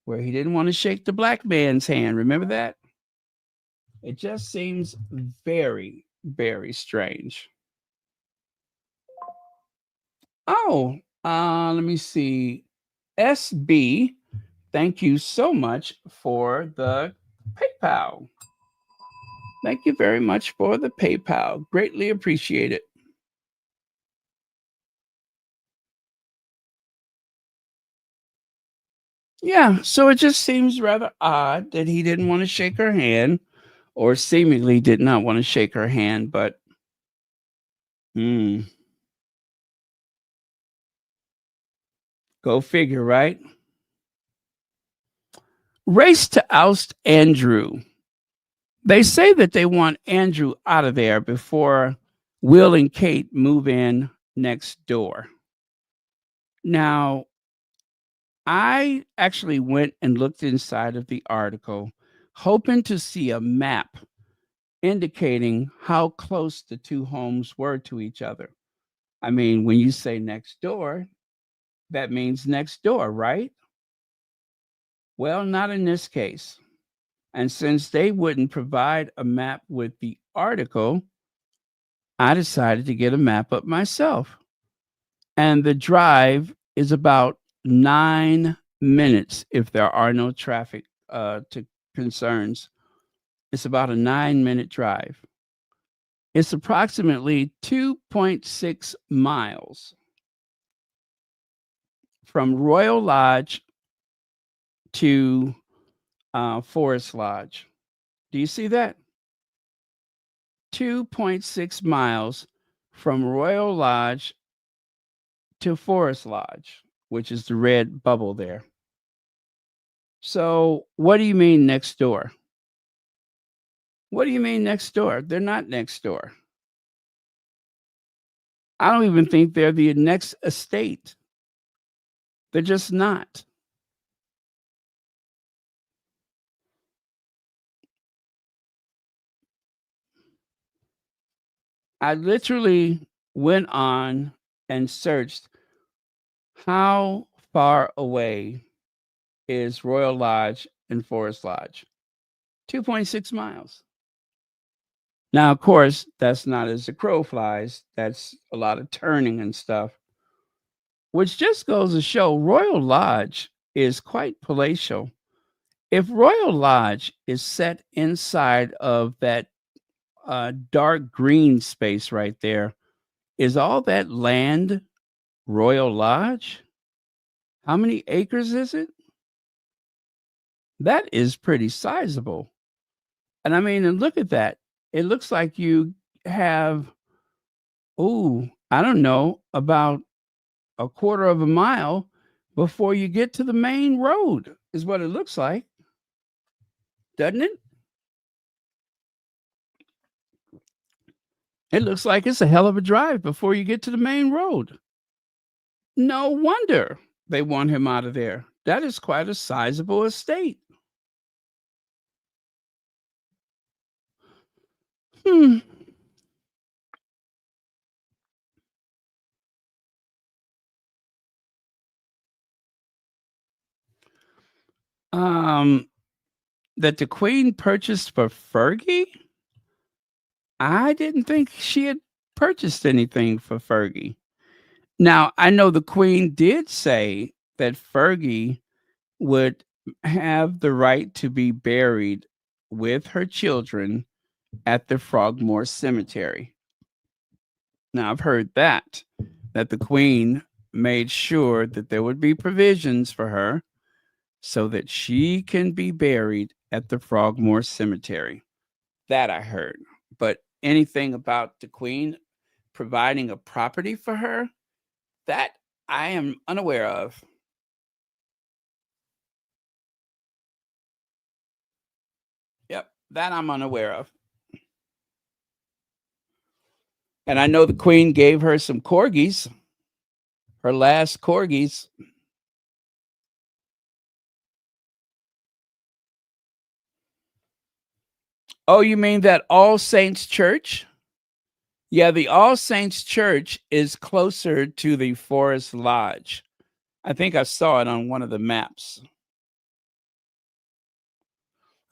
[SPEAKER 1] where he didn't want to shake the black man's hand. Remember that? It just seems very, very strange. Oh, let me see. SB, thank you so much for the PayPal. Thank you very much for the PayPal. Greatly appreciate it. Yeah, so it just seems rather odd that he didn't want to shake her hand, or seemingly did not want to shake her hand, but go figure, right? Race to oust Andrew. They say that they want Andrew out of there before Will and Kate move in next door. Now, I actually went and looked inside of the article, hoping to see a map indicating how close the two homes were to each other. I mean, when you say next door, that means next door, right? Well, not in this case. And since they wouldn't provide a map with the article, I decided to get a map up myself. And the drive is about 9 minutes if there are no traffic concerns. It's about a 9-minute drive. It's approximately 2.6 miles from Royal Lodge to Forest Lodge. Do you see that? 2.6 miles from Royal Lodge to Forest Lodge, which is the red bubble there. So what do you mean next door? What do you mean next door? They're not next door. I don't even think they're the next estate. They're just not. I literally went on and searched how far away is Royal Lodge and Forest Lodge. 2.6 miles. Now, of course, that's not as the crow flies. That's a lot of turning and stuff, which just goes to show Royal Lodge is quite palatial. If Royal Lodge is set inside of that dark green space right there, is all that land Royal Lodge? How many acres is it? That is pretty sizable. And I mean, and look at that. It looks like you have, I don't know, about a quarter of a mile before you get to the main road. is what it looks like, doesn't it? It looks like it's a hell of a drive before you get to the main road. No wonder they want him out of there. That is quite a sizable estate. Hmm. That the Queen purchased for Fergie? I didn't think she had purchased anything for Fergie. Now, I know the Queen did say that Fergie would have the right to be buried with her children at the Frogmore Cemetery. Now, I've heard that the Queen made sure that there would be provisions for her so that she can be buried at the Frogmore Cemetery. That I heard. But anything about the Queen providing a property for her, that I am unaware of. Yep, that I'm unaware of. And I know the Queen gave her some corgis, her last corgis. Oh, you mean that All Saints Church? Yeah, the All Saints Church is closer to the Forest Lodge. I think I saw it on one of the maps.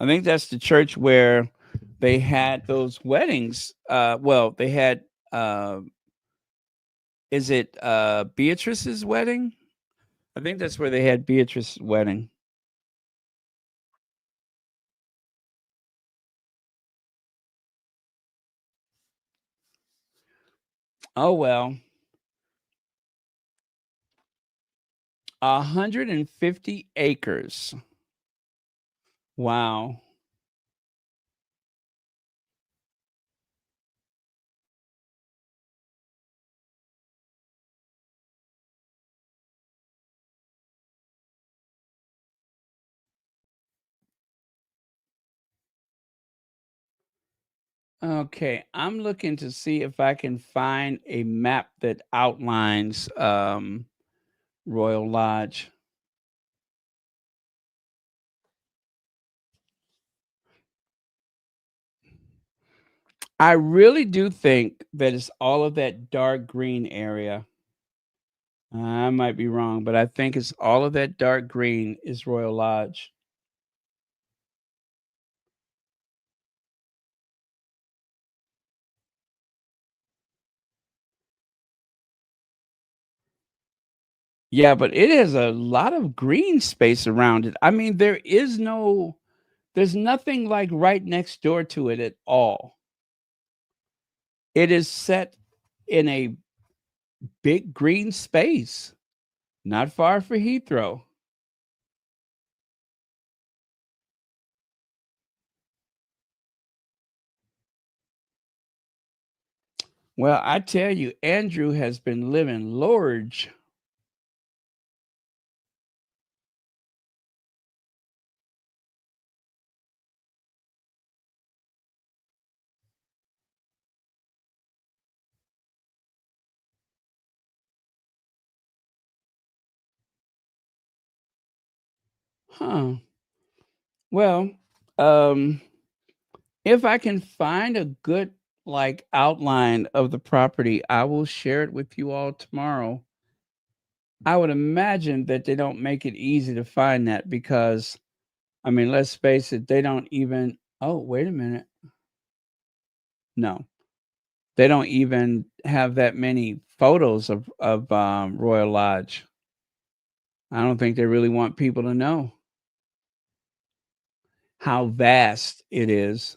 [SPEAKER 1] I think that's the church where they had those weddings. They had, is it Beatrice's wedding? I think that's where they had Beatrice's wedding. Oh, well. 150 acres. Wow. Okay, I'm looking to see if I can find a map that outlines Royal Lodge. I really do think that it's all of that dark green area. I might be wrong, but I think it's all of that dark green is Royal Lodge. Yeah, but it has a lot of green space around it. I mean, there's nothing like right next door to it at all. It is set in a big green space, not far from Heathrow. Well, I tell you, Andrew has been living large. Huh. Well, um, if I can find a good like outline of the property, I will share it with you all tomorrow. I would imagine that they don't make it easy to find that because, I mean, let's face it, they don't even. Oh, wait a minute. No, they don't even have that many photos of Royal Lodge. I don't think they really want people to know how vast it is.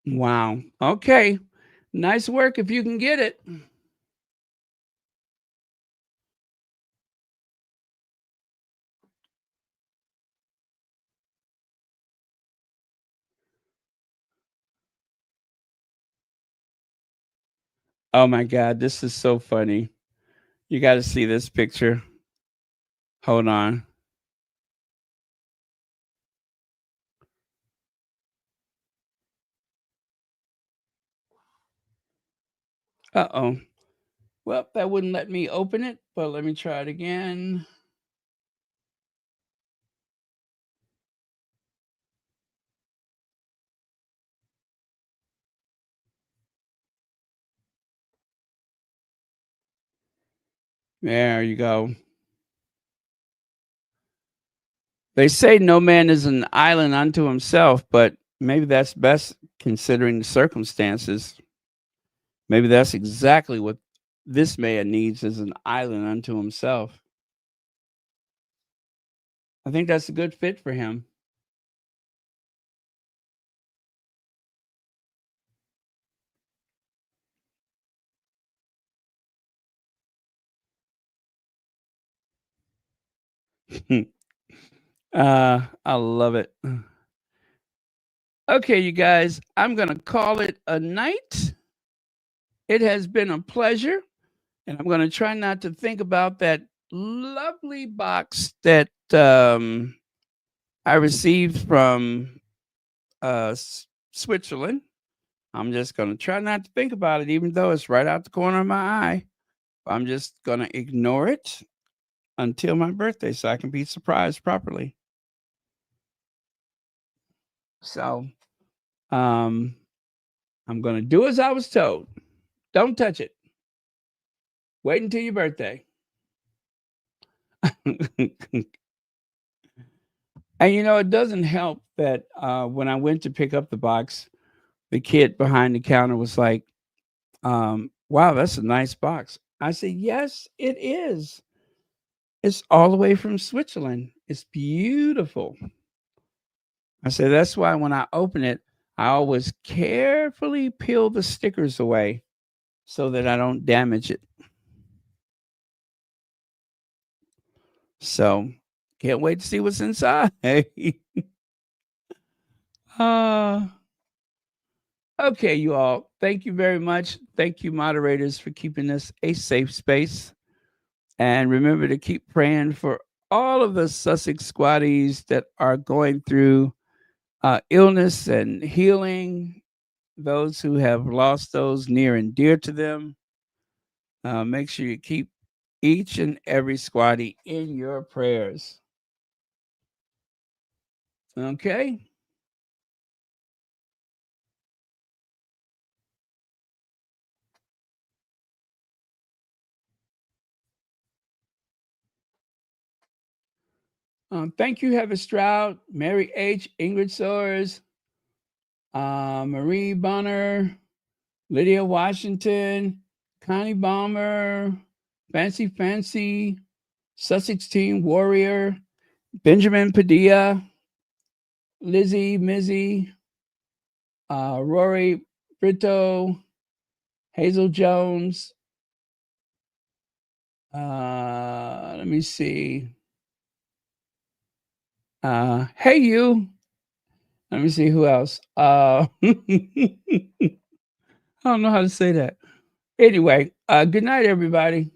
[SPEAKER 1] Wow. Okay. Nice work if you can get it. Oh my God, this is so funny. You got to see this picture. Hold on. Uh-oh. Well, that wouldn't let me open it, but let me try it again. There you go. They say no man is an island unto himself, but maybe that's best considering the circumstances. Maybe that's exactly what this man needs, is an island unto himself. I think that's a good fit for him. I love it. Okay, you guys, I'm going to call it a night. It has been a pleasure, and I'm going to try not to think about that lovely box that I received from Switzerland. I'm just going to try not to think about it, even though it's right out the corner of my eye. I'm just going to ignore it until my birthday so I can be surprised properly. So I'm going to do as I was told. Don't touch it. Wait until your birthday. And you know, it doesn't help that when I went to pick up the box, the kid behind the counter was like, wow, that's a nice box. I said, yes, it is. It's all the way from Switzerland. It's beautiful. I said, that's why when I open it, I always carefully peel the stickers away so that I don't damage it. So can't wait to see what's inside. Okay, you all. Thank you very much. Thank you, moderators, for keeping this a safe space. And remember to keep praying for all of the Sussex squatties that are going through illness and healing, those who have lost those near and dear to them. Make sure you keep each and every squatty in your prayers. Okay? Thank you, Heather Stroud, Mary H., Ingrid Soares, Marie Bonner, Lydia Washington, Connie Balmer, Fancy, Sussex Team Warrior, Benjamin Padilla, Lizzie Mizzy, Rory Brito, Hazel Jones. Let me see. Hey, you. Let me see who else. I don't know how to say that. Anyway, good night, everybody.